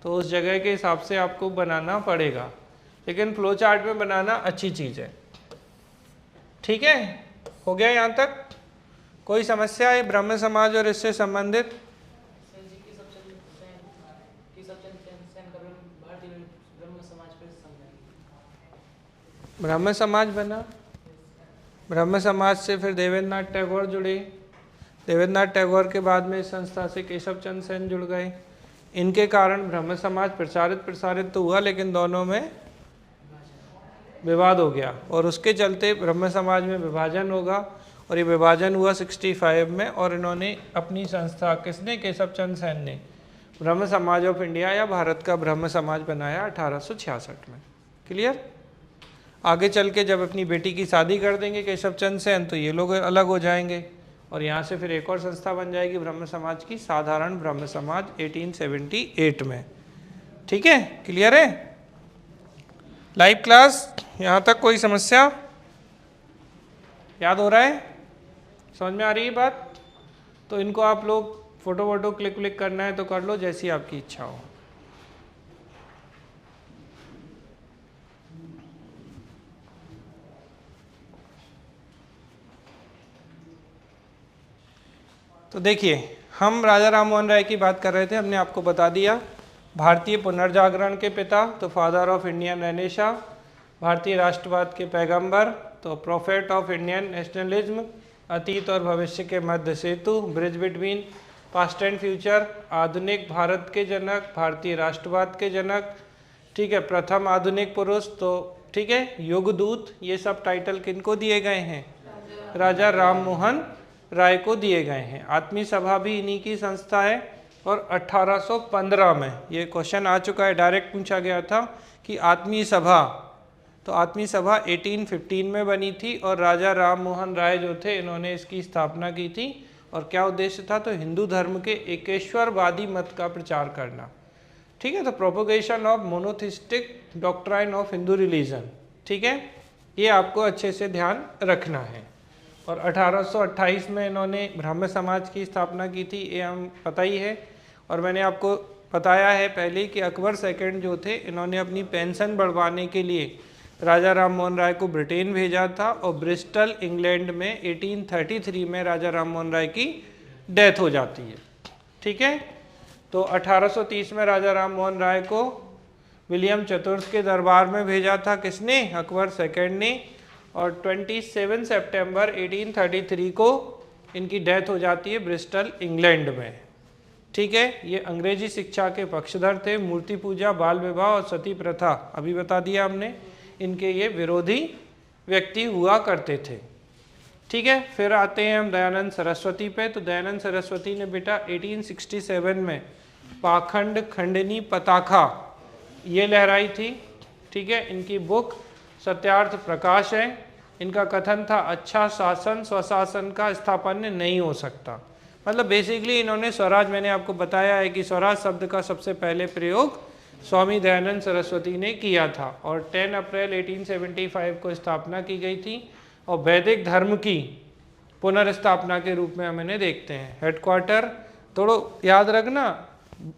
तो उस जगह के हिसाब से आपको बनाना पड़ेगा। लेकिन फ्लो चार्ट में बनाना अच्छी चीज़ है। ठीक है, हो गया यहाँ तक? कोई समस्या है ब्रह्म समाज और इससे संबंधित? ब्रह्म समाज बना, ब्रह्म समाज से फिर देवेंद्रनाथ टैगोर जुड़े, देवेंद्रनाथ टैगोर के बाद में इस संस्था से केशव चंद्र सेन जुड़ गए। इनके कारण ब्रह्म समाज प्रसारित तो हुआ, लेकिन दोनों में विवाद हो गया और उसके चलते ब्रह्म समाज में विभाजन होगा। और ये विभाजन हुआ 65 में, और इन्होंने अपनी संस्था, किसने? केशव चंद्र सेन ने, ब्रह्म समाज ऑफ इंडिया या भारत का ब्रह्म समाज बनाया 1866 में। क्लियर? आगे चल के जब अपनी बेटी की शादी कर देंगे केशव चंद्र सेन, तो ये लोग अलग हो जाएंगे और यहाँ से फिर एक और संस्था बन जाएगी ब्रह्म समाज की, साधारण ब्रह्म समाज 1878 में। ठीक है, क्लियर है? लाइव क्लास यहाँ तक कोई समस्या? याद हो रहा है? समझ में आ रही है बात? तो इनको आप लोग फोटो वोटो क्लिक करना है तो कर लो, जैसी आपकी इच्छा हो। तो देखिए, हम राजा राम मोहन राय की बात कर रहे थे, हमने आपको बता दिया भारतीय पुनर्जागरण के पिता, तो फादर ऑफ इंडियन रेनेसां, भारतीय राष्ट्रवाद के पैगंबर, तो प्रोफेट ऑफ इंडियन नेशनलिज्म, अतीत और भविष्य के मध्य सेतु, bridge between past and future, आधुनिक भारत के जनक, भारतीय राष्ट्रवाद के जनक, ठीक है, प्रथम आधुनिक पुरुष, तो ठीक है, युगदूत, ये सब टाइटल किनको दिए गए हैं? राजा राम मोहन राय को दिए गए हैं। आत्मीय सभा भी इन्हीं की संस्था है और 1815 में ये क्वेश्चन आ चुका है, डायरेक्ट पूछा गया था कि आत्मीय सभा, तो आत्मीय सभा 1815 में बनी थी और राजा राम मोहन राय जो थे इन्होंने इसकी स्थापना की थी। और क्या उद्देश्य था? तो हिंदू धर्म के एकेश्वरवादी मत का प्रचार करना। ठीक है, तो propagation of monotheistic doctrine of Hindu religion. ठीक है, ये आपको अच्छे से ध्यान रखना है। और 1828 में इन्होंने ब्राह्मण समाज की स्थापना की थी, ये हम पता ही है। और मैंने आपको बताया है पहले कि अकबर सेकंड जो थे इन्होंने अपनी पेंशन बढ़वाने के लिए राजा राम मोहन राय को ब्रिटेन भेजा था और ब्रिस्टल इंग्लैंड में 1833 में राजा राम मोहन राय की डेथ हो जाती है। ठीक है, तो 1830 में राजा राम मोहन राय को विलियम चतुर्थ के दरबार में भेजा था, किसने? अकबर सेकंड ने। और 27 सितंबर 1833 को इनकी डेथ हो जाती है ब्रिस्टल इंग्लैंड में। ठीक है, ये अंग्रेजी शिक्षा के पक्षधर थे, मूर्ति पूजा, बाल विवाह और सती प्रथा अभी बता दिया हमने, इनके ये विरोधी व्यक्ति हुआ करते थे। ठीक है, फिर आते हैं हम दयानंद सरस्वती पे। तो दयानंद सरस्वती ने बेटा 1867 में पाखंड खंडनी पताका ये लहराई थी। ठीक है, इनकी बुक सत्यार्थ प्रकाश है। इनका कथन था अच्छा शासन स्वशासन का स्थापन्य नहीं हो सकता। मतलब बेसिकली इन्होंने स्वराज, मैंने आपको बताया है कि स्वराज शब्द का सबसे पहले प्रयोग स्वामी दयानंद सरस्वती ने किया था और 10 अप्रैल 1875 को स्थापना की गई थी। और वैदिक धर्म की पुनर्स्थापना के रूप में हम इन्हें देखते हैं। हेडक्वार्टर थोड़ा याद रखना,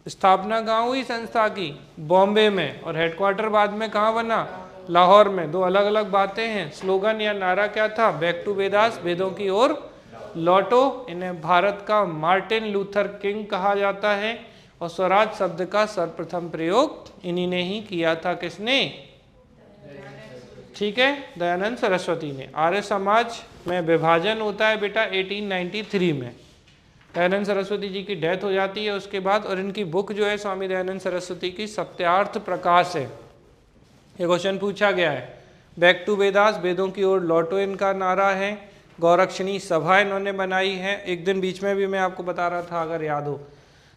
स्थापना कहाँ हुई संस्था की? बॉम्बे में। और हेडक्वार्टर बाद में कहाँ बना? लाहौर में। दो अलग अलग बातें हैं। स्लोगन या नारा क्या था? बैक टू वेदास, वेदों की ओर लौटो। इन्हें भारत का मार्टिन लूथर किंग कहा जाता है। और स्वराज शब्द का सर्वप्रथम प्रयोग इन्हीं ने ही किया था। किसने? ठीक है, दयानंद सरस्वती ने। आर्य समाज में विभाजन होता है बेटा 1893 में। दयानंद सरस्वती जी की डेथ हो जाती है उसके बाद। और इनकी बुक जो है स्वामी दयानंद सरस्वती की सत्यार्थ प्रकाश है। ये क्वेश्चन पूछा गया है। बैक टू वेदास, वेदों की ओर लौटो इनका नारा है। गौरक्षणी सभा इन्होंने बनाई है। एक दिन बीच में भी मैं आपको बता रहा था अगर याद हो।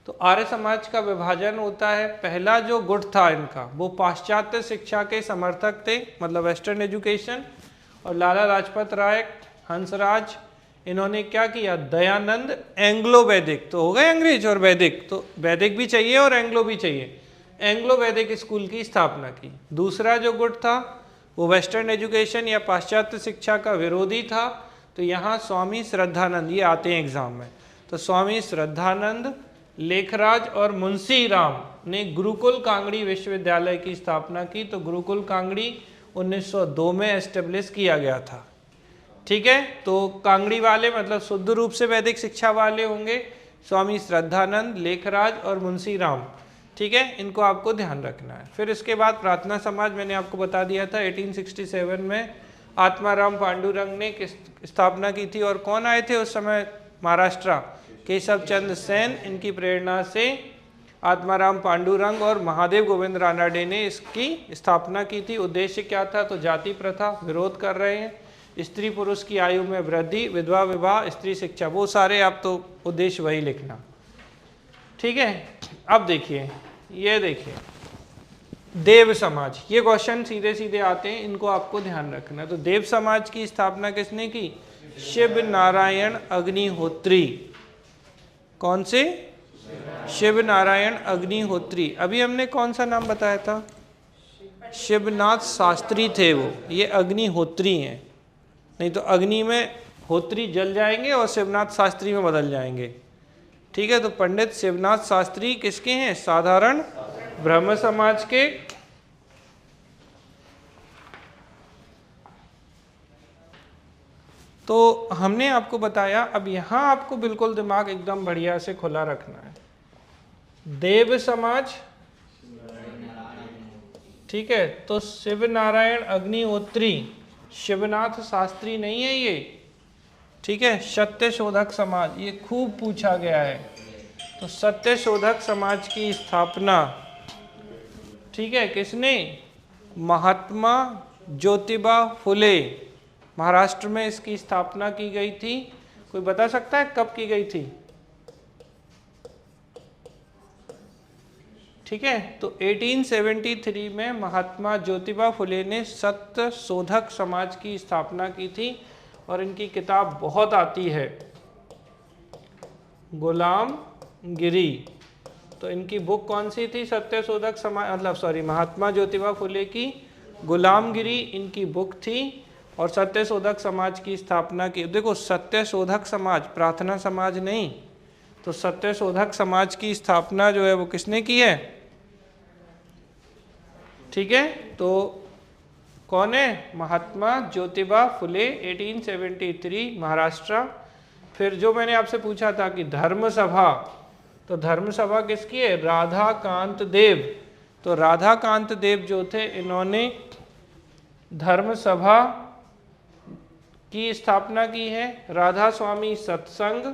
तो आर्य समाज का विभाजन होता है। पहला जो गुट था इनका वो पाश्चात्य शिक्षा के समर्थक थे, मतलब वेस्टर्न एजुकेशन। और लाला लाजपत राय, हंसराज, इन्होंने क्या किया? दयानंद एंग्लो वैदिक, तो हो गए अंग्रेज और वैदिक, तो वैदिक भी चाहिए और एंग्लो भी चाहिए, एंग्लो वैदिक स्कूल की स्थापना की। दूसरा जो गुट था वो वेस्टर्न एजुकेशन या पाश्चात्य शिक्षा का विरोधी था। तो यहाँ स्वामी श्रद्धानंद, ये आते हैं एग्जाम में, तो स्वामी श्रद्धानंद, लेखराज और मुंशी राम ने गुरुकुल कांगड़ी विश्वविद्यालय की स्थापना की। तो गुरुकुल कांगड़ी 1902 में एस्टेब्लिश किया गया था। ठीक है, तो कांगड़ी वाले मतलब शुद्ध रूप से वैदिक शिक्षा वाले होंगे स्वामी श्रद्धानंद, लेखराज और मुंशी राम। ठीक है, इनको आपको ध्यान रखना है। फिर इसके बाद प्रार्थना समाज, मैंने आपको बता दिया था 1867 में आत्माराम पांडुरंग ने स्थापना की थी। और कौन आए थे उस समय? महाराष्ट्र, केशव चंद्र सेन, इनकी प्रेरणा से आत्माराम पांडुरंग और महादेव गोविंद रानाडे ने इसकी स्थापना की थी। उद्देश्य क्या था? तो जाति प्रथा विरोध कर रहे हैं, स्त्री पुरुष की आयु में वृद्धि, विधवा विवाह, स्त्री शिक्षा, वो सारे आप तो उद्देश्य वही लिखना। ठीक है, अब देखिए, ये देखिए देव समाज, ये क्वेश्चन सीधे सीधे आते हैं, इनको आपको ध्यान रखना। तो देव समाज की स्थापना किसने की? शिव नारायण अग्निहोत्री। कौन से? शिव नारायण अग्निहोत्री। अभी हमने कौन सा नाम बताया था? शिवनाथ शास्त्री थे वो, ये अग्निहोत्री हैं। नहीं तो अग्नि में होत्री जल जाएंगे और शिवनाथ शास्त्री में बदल जाएंगे। ठीक है, तो पंडित शिवनाथ शास्त्री किसके हैं? साधारण ब्रह्म समाज के। तो हमने आपको बताया, अब यहां आपको बिल्कुल दिमाग एकदम बढ़िया से खुला रखना है। देव समाज, ठीक है, तो शिव नारायण अग्निहोत्री, शिवनाथ शास्त्री नहीं है ये। ठीक है, सत्य शोधक समाज, ये खूब पूछा गया है। तो सत्य शोधक समाज की स्थापना, ठीक है, किसने? महात्मा ज्योतिबा फुले। महाराष्ट्र में इसकी स्थापना की गई थी। कोई बता सकता है कब की गई थी? ठीक है, तो 1873 में महात्मा ज्योतिबा फुले ने सत्य शोधक समाज की स्थापना की थी और इनकी किताब बहुत आती है, गुलामगिरी। तो इनकी बुक कौन सी थी? सत्य शोधक समाज, मतलब सॉरी, महात्मा ज्योतिबा फुले की गुलामगिरी इनकी बुक थी और सत्य शोधक समाज की स्थापना की। देखो, सत्य शोधक समाज, प्रार्थना समाज नहीं, तो सत्य शोधक समाज की स्थापना जो है वो किसने की है? ठीक है, तो कौन है? महात्मा ज्योतिबा फुले, 1873, महाराष्ट्र। फिर जो मैंने आपसे पूछा था कि धर्म सभा, तो धर्म सभा किसकी है? राधाकांत देव। तो राधाकांत देव जो थे, इन्होंने धर्म सभा की स्थापना की है। राधा स्वामी सत्संग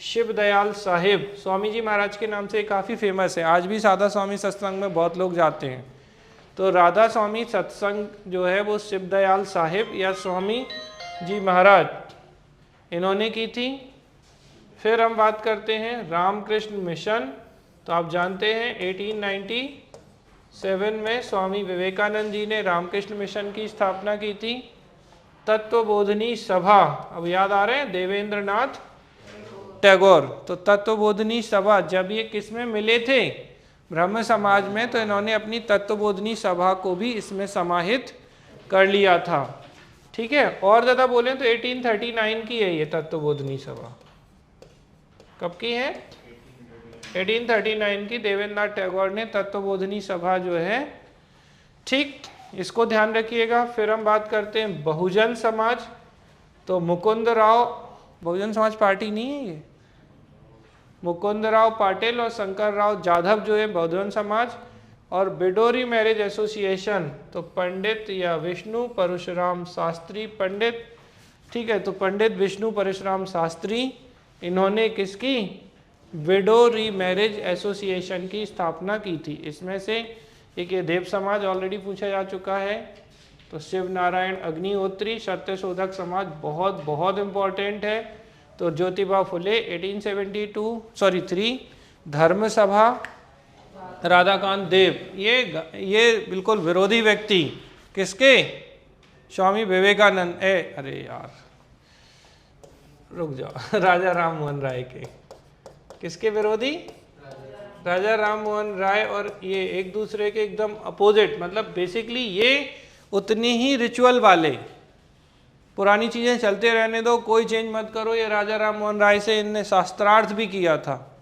शिव दयाल साहिब, स्वामी जी महाराज के नाम से काफ़ी फेमस है, आज भी सादा स्वामी सत्संग में बहुत लोग जाते हैं। तो राधा स्वामी सत्संग जो है वो शिव दयाल साहिब या स्वामी जी महाराज, इन्होंने की थी। फिर हम बात करते हैं रामकृष्ण मिशन। तो आप जानते हैं 1897 में स्वामी विवेकानंद जी ने रामकृष्ण मिशन की स्थापना की थी। तत्वबोधिनी सभा, अब याद आ रहे हैं, देवेंद्र नाथ टैगोर। तो तत्वबोधिनी सभा, जब ये किस में मिले थे? ब्रह्म समाज में, तो इन्होंने अपनी तत्वबोधिनी सभा को भी इसमें समाहित कर लिया था। ठीक है, और ज़्यादा बोलें तो 1839 की है ये तत्वबोधिनी सभा। कब की है? 1839 की। देवेंद्र नाथ टैगोर ने तत्वबोधिनी सभा जो है, ठीक, इसको ध्यान रखिएगा। फिर हम बात करते हैं बहुजन समाज। तो मुकुंद राव, बहुजन समाज पार्टी नहीं है ये, मुकुंद राव पाटिल और शंकर राव जाधव जो है बहुजन समाज। और बिडोरी मैरिज एसोसिएशन, तो पंडित या विष्णु परशुराम शास्त्री पंडित, ठीक है, तो पंडित विष्णु परशुराम शास्त्री, इन्होंने किसकी? विडोरी मैरिज एसोसिएशन की स्थापना की थी। इसमें से एक ये देव समाज ऑलरेडी पूछा जा चुका है, तो शिव नारायण अग्निहोत्री सत्य शोधक समाज बहुत बहुत इम्पोर्टेंट है। तो ज्योतिबा फुले 1872 धर्म सभा राधाकांत देव, ये बिल्कुल विरोधी व्यक्ति किसके? स्वामी विवेकानंद, अरे यार रुक जाओ, राजा राम मोहन राय के। किसके विरोधी? राजा राम मोहन राय। और ये एक दूसरे के एकदम अपोजिट, मतलब बेसिकली ये उतनी ही रिचुअल वाले, पुरानी चीज़ें चलते रहने दो, कोई चेंज मत करो। ये राजा राम मोहन राय से इनने शास्त्रार्थ भी किया था,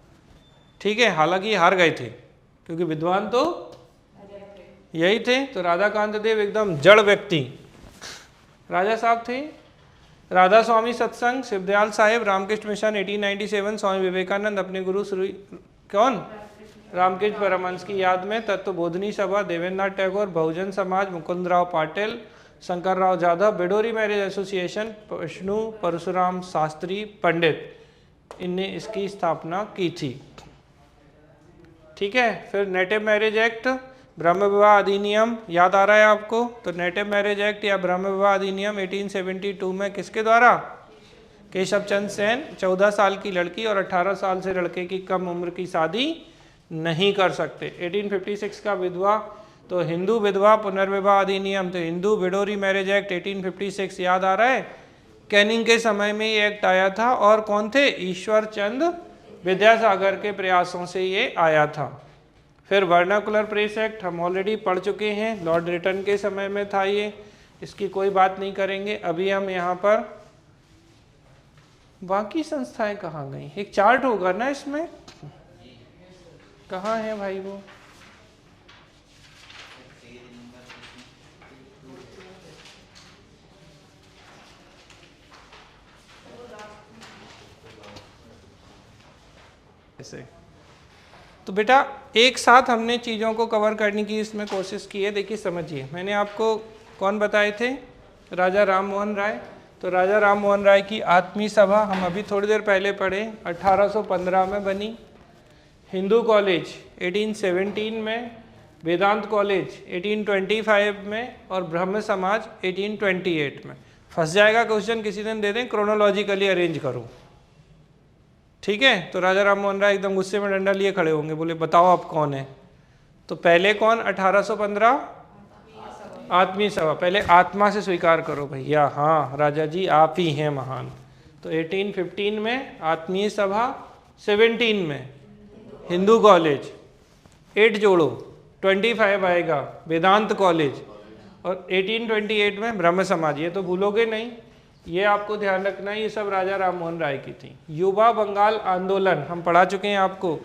ठीक है, हालांकि हार गए थे क्योंकि विद्वान तो यही थे। तो राधाकांत देव एकदम जड़ व्यक्ति राजा साहब थे। राधा स्वामी सत्संग शिवदयाल साहिब, रामकृष्ण मिशन 1897, स्वामी विवेकानंद अपने गुरु श्री कौन? रामकृष्ण परमहंस की याद में तत्वबोधिनी सभा, देवेंद्र नाथ टैगोर, बहुजन समाज, मुकुंद राव पाटिल, शंकर राव जाधव, बिडोरी मैरिज एसोसिएशन, विष्णु परशुराम शास्त्री पंडित, इनने इसकी स्थापना की थी। ठीक है, फिर नेटिव मैरिज एक्ट, ब्रह्म विवाह अधिनियम याद आ रहा है आपको? तो नेटिव मैरिज एक्ट या ब्रह्म विवाह अधिनियम 1872 में किसके द्वारा? केशव चंद्र सेन। 14 साल की लड़की और 18 साल से लड़के की कम उम्र की शादी नहीं कर सकते। 1856 का विधवा, तो हिंदू विधवा पुनर्विवाह अधिनियम, तो हिंदू विडोरी मैरिज एक्ट 1856 याद आ रहा है? कैनिंग के समय में ये एक्ट आया था और कौन थे? ईश्वर चंद विद्यासागर के प्रयासों से ये आया था। फिर वर्नाकुलर प्रेस एक्ट हम ऑलरेडी पढ़ चुके हैं, लॉर्ड रिटन के समय में था ये, इसकी कोई बात नहीं करेंगे। अभी हम यहाँ पर बाकी संस्थाएं कहाँ गई? एक चार्ट होगा ना इसमें, कहाँ है भाई वो? ऐसे तो बेटा एक साथ हमने चीज़ों को कवर करने की इसमें कोशिश की है। देखिए समझिए, मैंने आपको कौन बताए थे? राजा राम मोहन राय। तो राजा राम मोहन राय की आत्मीय सभा हम अभी थोड़ी देर पहले पढ़े, 1815 में बनी। हिंदू कॉलेज 1817 में, वेदांत कॉलेज 1825 में और ब्रह्म समाज 1828 में। फंस जाएगा क्वेश्चन, किसी दिन दे दें, क्रोनोलॉजिकली अरेंज करो, ठीक है। तो राजा राम मोहन राय एकदम गुस्से में डंडा लिए खड़े होंगे, बोले बताओ आप कौन है। तो पहले कौन, 1815 आत्मीय सभा, पहले आत्मा से स्वीकार करो भैया, हाँ राजा जी आप ही हैं महान। तो 1815 में आत्मीय सभा, 17 में हिंदू कॉलेज, 8 जोड़ो 25 आएगा वेदांत कॉलेज, और 1828 में ब्रह्म समाज। ये तो भूलोगे नहीं, ये आपको ध्यान रखना है, ये सब राजा राम मोहन राय की थी। युवा बंगाल आंदोलन हम पढ़ा चुके हैं आपको,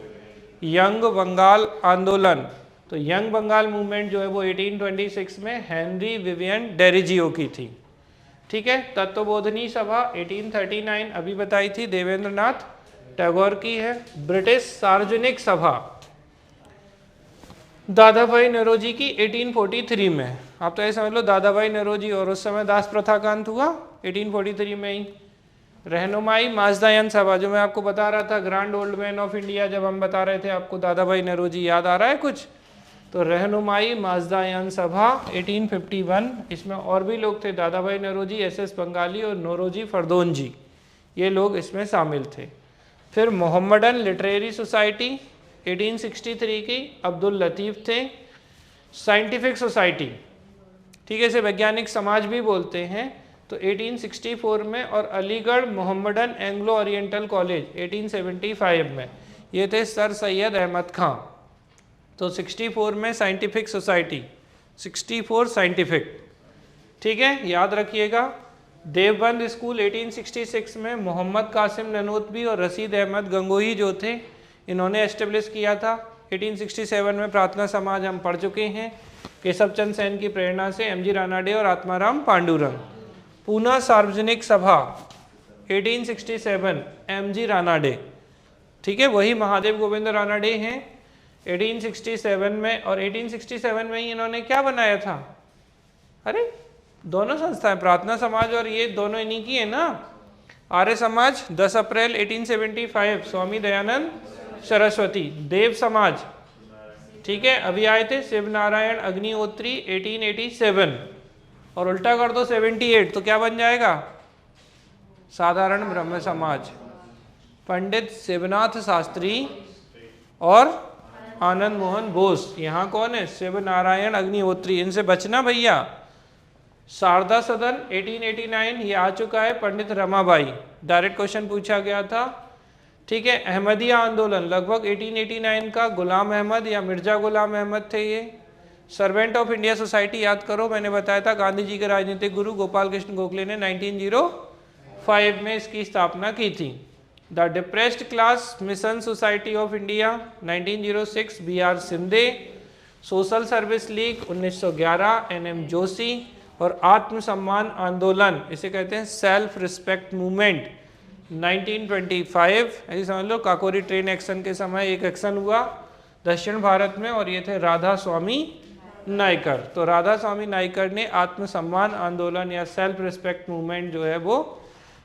यंग बंगाल आंदोलन। तो यंग बंगाल मूवमेंट जो है वो 1826 में हेनरी विवियन डेरिजियो की थी, ठीक है। तत्वबोधनी सभा 1839 अभी बताई थी, देवेंद्र नाथ टैगोर की है। ब्रिटिश सार्वजनिक सभा दादा भाई नौरोजी की 1843 में। आप तो ये समझ लो दादा भाई नौरोजी और उस समय दास प्रथा का अंत हुआ 1843 में ही। रहनुमाई माजदायन सभा, जो मैं आपको बता रहा था, grand old man of India, जब हम बता रहे थे आपको दादा भाई नौरोजी, याद आ रहा है कुछ? तो रहनुमाई माजदायन सभा 1851, इसमें और भी लोग थे, दादा भाई नौरोजी, एस बंगाली और नौरोजी फरदोन जी, ये लोग इसमें शामिल थे। फिर मोहम्मडन लिटरेरी सोसाइटी 1863 की, अब्दुल लतीफ़ थे। साइंटिफिक सोसाइटी, ठीक है, इसे वैज्ञानिक समाज भी बोलते हैं, तो 1864 में, और Aligarh Mohammedan Anglo oriental college 1875 में, ये थे सर सैयद अहमद खां। तो 64 में साइंटिफिक सोसाइटी, 64 साइंटिफिक, ठीक है, याद रखिएगा। देवबंद स्कूल 1866 में मोहम्मद कासिम ननोतबी और रशीद अहमद गंगोही जो थे, इन्होंने एस्टेब्लिश किया था। 1867 में प्रार्थना समाज हम पढ़ चुके हैं, केशव चंद्र सेन की प्रेरणा से एमजी रानाडे और आत्माराम पांडुरंग। पूना सार्वजनिक सभा 1867 एमजी रानाडे, ठीक है, वही महादेव गोविंद रानाडे हैं 1867 में। और 1867 में ही इन्होंने क्या बनाया था, अरे दोनों संस्थाएं, प्रार्थना समाज और ये दोनों इन्हीं की है ना। आर्य समाज 10 अप्रैल 1875 स्वामी दयानंद सरस्वती। देव समाज, ठीक है, अभी आए थे शिव नारायण अग्निहोत्री 1887, और उल्टा कर दो 78 तो क्या बन जाएगा, साधारण ब्रह्म समाज। पंडित शिवनाथ शास्त्री और आनंद मोहन बोस, यहाँ कौन है, शिव नारायण अग्निहोत्री, इनसे बचना भैया। शारदा सदन 1889, ये आ चुका है, पंडित रमाबाई, डायरेक्ट क्वेश्चन पूछा गया था, ठीक है। अहमदिया आंदोलन लगभग 1889 का, गुलाम अहमद या मिर्जा गुलाम अहमद थे ये। सर्वेंट ऑफ इंडिया सोसाइटी याद करो, मैंने बताया था गांधी जी के राजनीतिक गुरु गोपाल कृष्ण गोखले ने 1905 में इसकी स्थापना की थी। The depressed class mission society of India 1906 B R. Shinde. Social service league 1911 N M. Joshi. और आत्मसम्मान आंदोलन, इसे कहते हैं सेल्फ रिस्पेक्ट मूवमेंट 1925, ऐसे समझ लो काकोरी ट्रेन एक्शन के समय एक एक्शन हुआ दक्षिण भारत में, और ये थे राधा स्वामी नायकर। तो राधा स्वामी नायकर ने आत्मसम्मान आंदोलन या सेल्फ रिस्पेक्ट मूवमेंट जो है वो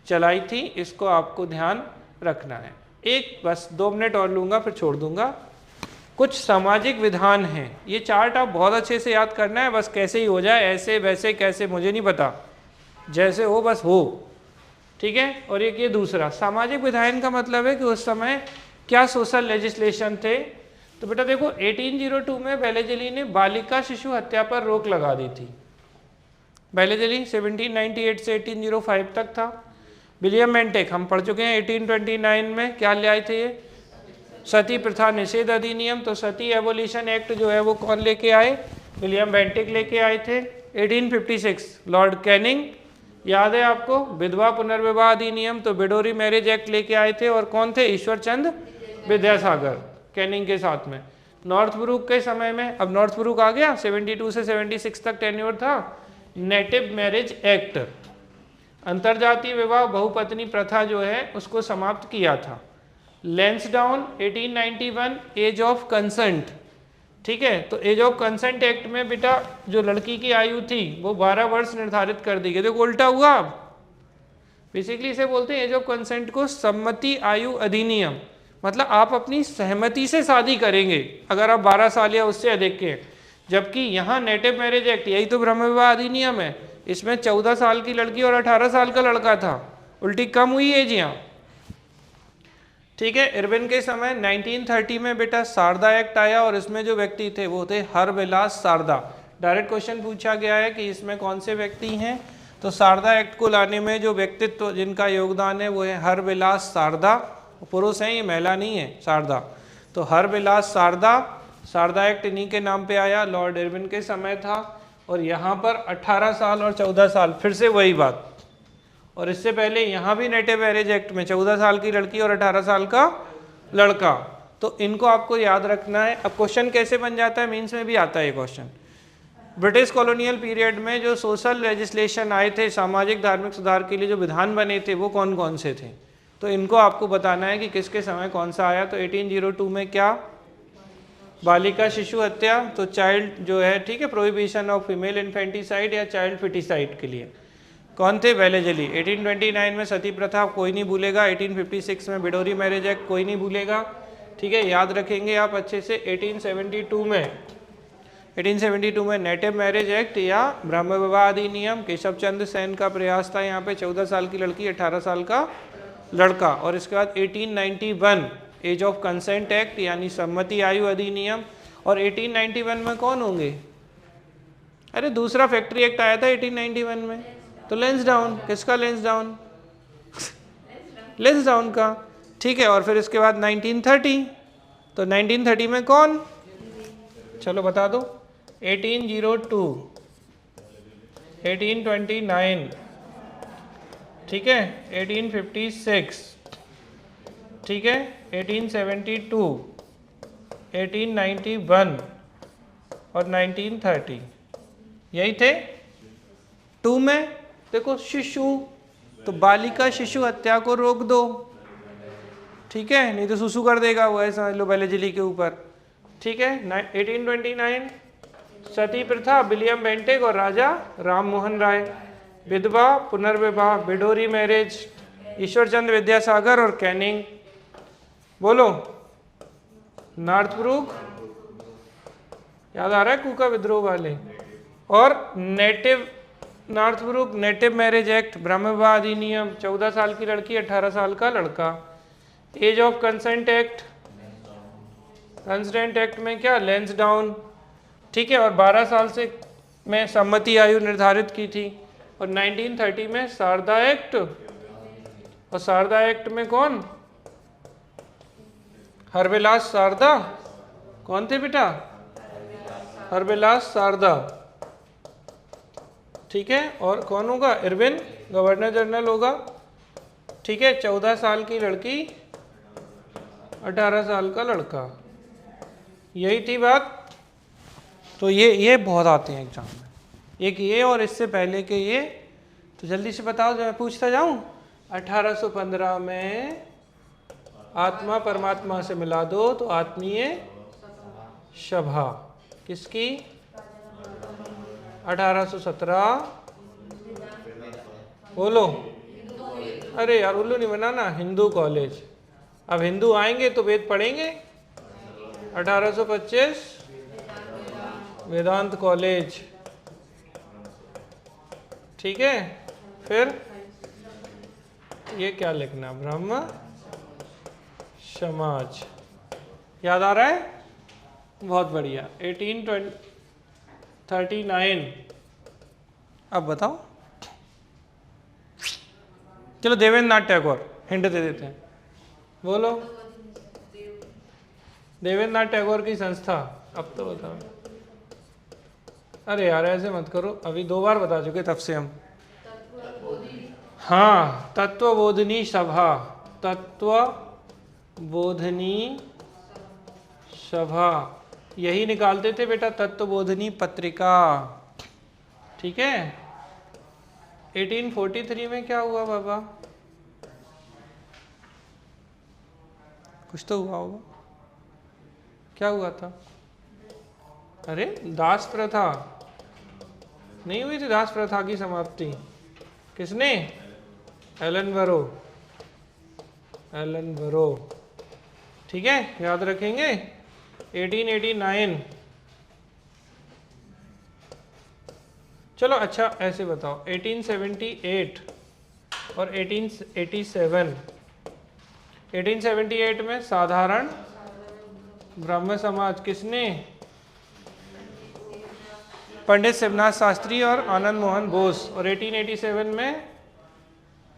चलाई थी, इसको आपको ध्यान रखना है। एक बस 2 मिनट और लूँगा फिर छोड़ दूँगा। कुछ सामाजिक विधान हैं, ये चार्ट आप बहुत अच्छे से याद करना है, बस कैसे ही हो जाए, ऐसे वैसे कैसे मुझे नहीं पता, जैसे हो बस हो, ठीक है। और एक ये दूसरा सामाजिक विधायन का मतलब है कि उस समय क्या सोशल लेजिस्लेशन थे। तो बेटा देखो 1802 में बेलेजली ने बालिका शिशु हत्या पर रोक लगा दी थी। बेलेजली 1798 से 1805 तक था। विलियम बेंटिक हम पढ़ चुके हैं 1829 में क्या ले आए थे ये, सती प्रथा निषेध अधिनियम। तो सती एबोलिशन एक्ट जो है वो कौन लेके आए, विलियम बेंटिक लेके आए थे। 1856 लॉर्ड कैनिंग, याद है आपको, विधवा पुनर्विवाह अधिनियम, तो बिडोरी मैरिज एक्ट लेके आए थे, और कौन थे, ईश्वर चंद विद्यासागर कैनिंग के साथ में। नॉर्थब्रुक के समय में, अब नॉर्थब्रुक आ गया, 72 से 76 तक टेन्योर था। नेटिव मैरिज एक्ट, अंतरजातीय विवाह बहुपत्नी प्रथा जो है उसको समाप्त किया था। लैंसडाउन 1891 एज ऑफ कंसेंट, ठीक है। तो एज ऑफ कंसेंट एक्ट में बेटा जो लड़की की आयु थी वो 12 वर्ष निर्धारित कर दी गई। देखो उल्टा हुआ, अब बेसिकली इसे बोलते हैं एज ऑफ कंसेंट को सम्मति आयु अधिनियम, मतलब आप अपनी सहमति से शादी करेंगे अगर आप 12 साल या उससे अधिक के हैं। जबकि यहाँ नेटिव मैरिज एक्ट, यही तो ब्रह्म विवाह अधिनियम है, इसमें 14 साल की लड़की और 18 साल का लड़का था, उल्टी कम हुई एज यहाँ। ठीक है, इरविन के समय 1930 में बेटा शारदा एक्ट आया और इसमें जो व्यक्ति थे वो थे हरविलास शारदा। डायरेक्ट क्वेश्चन पूछा गया है कि इसमें कौन से व्यक्ति हैं, तो शारदा एक्ट को लाने में जो व्यक्तित्व जिनका योगदान है वो है हरविलास शारदा, पुरुष हैं ये, महिला नहीं है शारदा। तो हरविलास शारदा, शारदा एक्ट इन्हीं के नाम पे आया, लॉर्ड इरविन के समय था। और यहाँ पर 18 साल और 14 साल, फिर से वही बात। और इससे पहले यहाँ भी नेटिव मैरिज एक्ट में 14 साल की लड़की और 18 साल का लड़का। तो इनको आपको याद रखना है। अब क्वेश्चन कैसे बन जाता है, मीन्स में भी आता है ये क्वेश्चन। ब्रिटिश कॉलोनियल पीरियड में जो सोशल लेजिस्लेशन आए थे, सामाजिक धार्मिक सुधार के लिए जो विधान बने थे वो कौन कौन से थे, तो इनको आपको बताना है कि किसके समय कौन सा आया। तो 1802 में क्या, बालिका शिशु हत्या, तो चाइल्ड जो है, ठीक है, प्रोहिबिशन ऑफ फीमेल इन्फेंटिसाइड या चाइल्ड फिटिसाइड के लिए कौन थे, वेलेजली। 1829 में सती प्रथा कोई नहीं भूलेगा। 1856 में बिडोरी मैरिज एक्ट कोई नहीं भूलेगा, ठीक है, याद रखेंगे आप अच्छे से। 1872 में नेटिव मैरिज एक्ट या ब्रह्म विवाह अधिनियम, केशव चंद्र सेन का प्रयास था यहाँ पे, 14 साल की लड़की 18 साल का लड़का। और इसके बाद 1891 एज ऑफ कंसेंट एक्ट यानी सम्मति आयु अधिनियम। और 1891 में कौन होंगे, अरे दूसरा फैक्ट्री एक्ट आया था 1891 में, तो लेंसडाउन, किसका लेंसडाउन, लेंसडाउन का, ठीक है। और फिर इसके बाद 1930, तो 1930 में कौन, चलो बता दो। 1802, 1829, ठीक है, 1856, ठीक है, 1872, 1891 और 1930, यही थे। 2 में देखो शिशु, तो बालिका शिशु हत्या को रोक दो, ठीक है, नहीं तो सुसु कर देगा वो, ऐसा समझ लो बेलेजली के ऊपर, ठीक है। 1829 सती प्रथा, विलियम बेंटिक और राजा राम मोहन राय। विधवा पुनर्विवाह, बिडोरी मैरिज, ईश्वरचंद्र विद्यासागर और कैनिंग। बोलो, नॉर्थब्रुक, याद आ रहा है कूका विद्रोह वाले। और native, Northbrook native marriage act, ब्रह्म विवाह अधिनियम, 14 साल की लड़की 18 साल का लड़का। Age of consent act, consent act में क्या, लेंसडाउन, ठीक है। और 12 साल से में सम्मति आयु निर्धारित की थी। और 1930 में शारदा एक्ट, और शारदा एक्ट में कौन, हरविलास शारदा, कौन थे बेटा, हरविलास शारदा, ठीक है। और कौन होगा, इरविन गवर्नर जनरल होगा, ठीक है। 14 साल की लड़की 18 साल का लड़का, यही थी बात। तो ये बहुत आते हैं एग्जाम में, एक ये और इससे पहले के ये। तो जल्दी से बताओ, मैं पूछता जाऊं। 1815 में आत्मा परमात्मा से मिला दो, तो आत्मीय सभा किसकी, 1817, बोलो, अरे यार उल्लू नहीं बनाना, हिंदू कॉलेज। अब हिंदू आएंगे तो वेद पढ़ेंगे। 1825 वेदांत कॉलेज, ठीक है। फिर ये क्या लिखना, ब्रह्म समाज, याद आ रहा है, बहुत बढ़िया। 1839, अब बताओ, चलो देवेंद्र नाथ टैगोर, हिंट दे देते हैं, बोलो, देवेंद्र नाथ टैगोर की संस्था, अब तो बताओ। अरे यार ऐसे मत करो, अभी 2 बार बता चुके तब से हम। हाँ, तत्वबोधिनी सभा, तत्वबोधिनी सभा, यही निकालते थे बेटा तत्वबोधिनी पत्रिका, ठीक है। 1843 में क्या हुआ बाबा, कुछ तो हुआ होगा, क्या हुआ था, अरे दास प्रथा नहीं हुई थी, दास प्रथा की समाप्ति किसने, एलन बरो, एलन बरो, ठीक है, याद रखेंगे। 1889 चलो अच्छा ऐसे बताओ, 1878 और 1887, 1878 में साधारण ब्रह्म समाज किसने? पंडित शिवनाथ शास्त्री और आनंद मोहन बोस। और 1887 में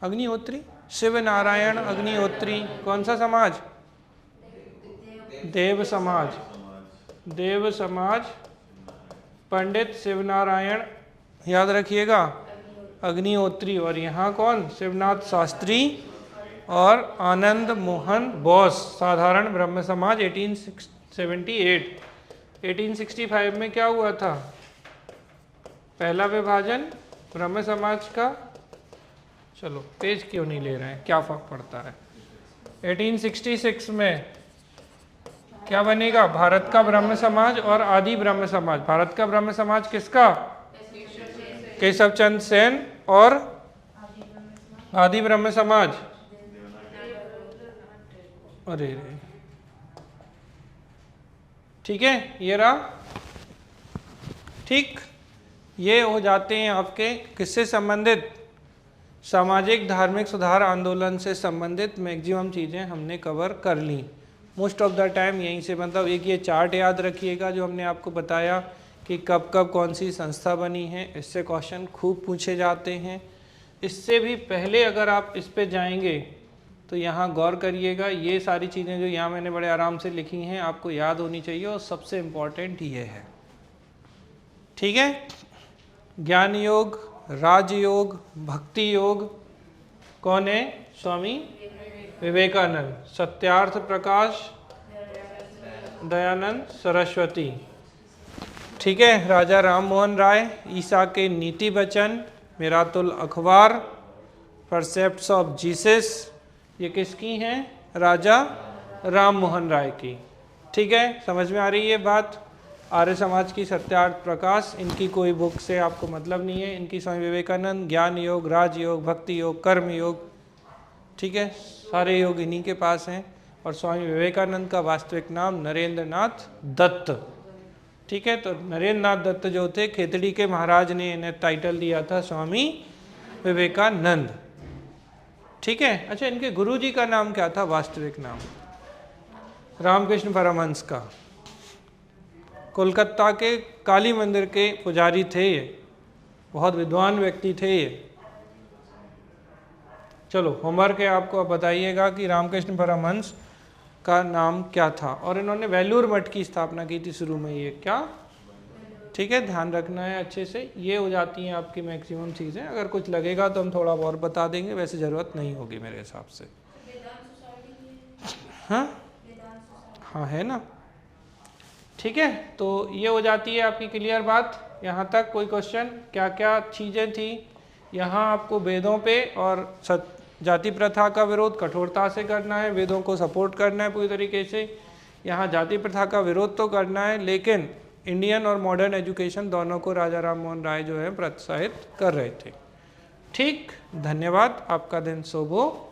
अग्निहोत्री, शिव नारायण अग्निहोत्री। कौन सा समाज? देव समाज। देव समाज, पंडित शिवनारायण, याद रखिएगा, अग्निहोत्री। और यहाँ कौन? शिवनाथ शास्त्री और आनंद मोहन बोस। साधारण ब्रह्म समाज 1878। 1865 में क्या हुआ था? पहला विभाजन ब्रह्म समाज का। चलो पेज क्यों नहीं ले रहे हैं, क्या फर्क पड़ता है। 1866 में क्या बनेगा? भारत का ब्रह्म समाज और आदि ब्रह्म समाज। भारत का ब्रह्म समाज किसका? केशव चंद्र सेन। और आदि ब्रह्म समाज, अरे रे, ठीक है, ये रहा। ठीक, ये हो जाते हैं आपके किससे संबंधित? सामाजिक धार्मिक सुधार आंदोलन से संबंधित मैक्सिमम चीज़ें हमने कवर कर ली। मोस्ट ऑफ द टाइम यहीं से, मतलब एक ये चार्ट याद रखिएगा जो हमने आपको बताया कि कब कब कौन सी संस्था बनी है, इससे क्वेश्चन खूब पूछे जाते हैं। इससे भी पहले अगर आप इस पे जाएंगे तो यहाँ गौर करिएगा, ये सारी चीज़ें जो यहाँ मैंने बड़े आराम से लिखी हैं आपको याद होनी चाहिए, और सबसे इम्पॉर्टेंट ये है। ठीक है, ज्ञान योग, राजयोग, भक्ति योग कौन है? स्वामी विवेकानंद। सत्यार्थ प्रकाश दयानंद सरस्वती। ठीक है, राजा राम मोहन राय। ईसा के नीति वचन, मिरातुल अखबार, परसेप्ट्स ऑफ जीसस, ये किसकी हैं? राजा राम मोहन राय की। ठीक है, समझ में आ रही है बात। आर्य समाज की सत्यार्थ प्रकाश, इनकी कोई बुक से आपको मतलब नहीं है, इनकी स्वामी विवेकानंद। ज्ञान योग, राजयोग, भक्ति योग, कर्म योग, ठीक है, सारे योग इन्हीं के पास हैं। और स्वामी विवेकानंद का वास्तविक नाम नरेंद्र नाथ दत्त। ठीक है, तो नरेंद्र नाथ दत्त जो थे, खेतड़ी के महाराज ने इन्हें टाइटल दिया था स्वामी विवेकानंद। ठीक है, अच्छा, इनके गुरुजी का नाम क्या था? वास्तविक नाम रामकृष्ण परमहंस का। कोलकाता के काली मंदिर के पुजारी थे ये, बहुत विद्वान व्यक्ति थे ये। चलो होमवर्क है आपको, अब बताइएगा कि रामकृष्ण परमहंस का नाम क्या था। और इन्होंने वेलूर मठ की स्थापना की थी शुरू में, ये क्या? ठीक है, ध्यान रखना है अच्छे से। ये हो जाती हैं आपकी मैक्सिमम चीज़ें। अगर कुछ लगेगा तो हम थोड़ा और बता देंगे, वैसे ज़रूरत नहीं होगी मेरे हिसाब से। हाँ हाँ, है ना। ठीक है, तो ये हो जाती है आपकी क्लियर बात। यहाँ तक कोई क्वेश्चन? क्या क्या चीज़ें थी यहाँ आपको? वेदों पे और जाति प्रथा का विरोध कठोरता से करना है, वेदों को सपोर्ट करना है पूरी तरीके से। यहाँ जाति प्रथा का विरोध तो करना है, लेकिन इंडियन और मॉडर्न एजुकेशन दोनों को राजा राम मोहन राय जो है प्रोत्साहित कर रहे थे। ठीक, धन्यवाद, आपका दिन शुभ हो।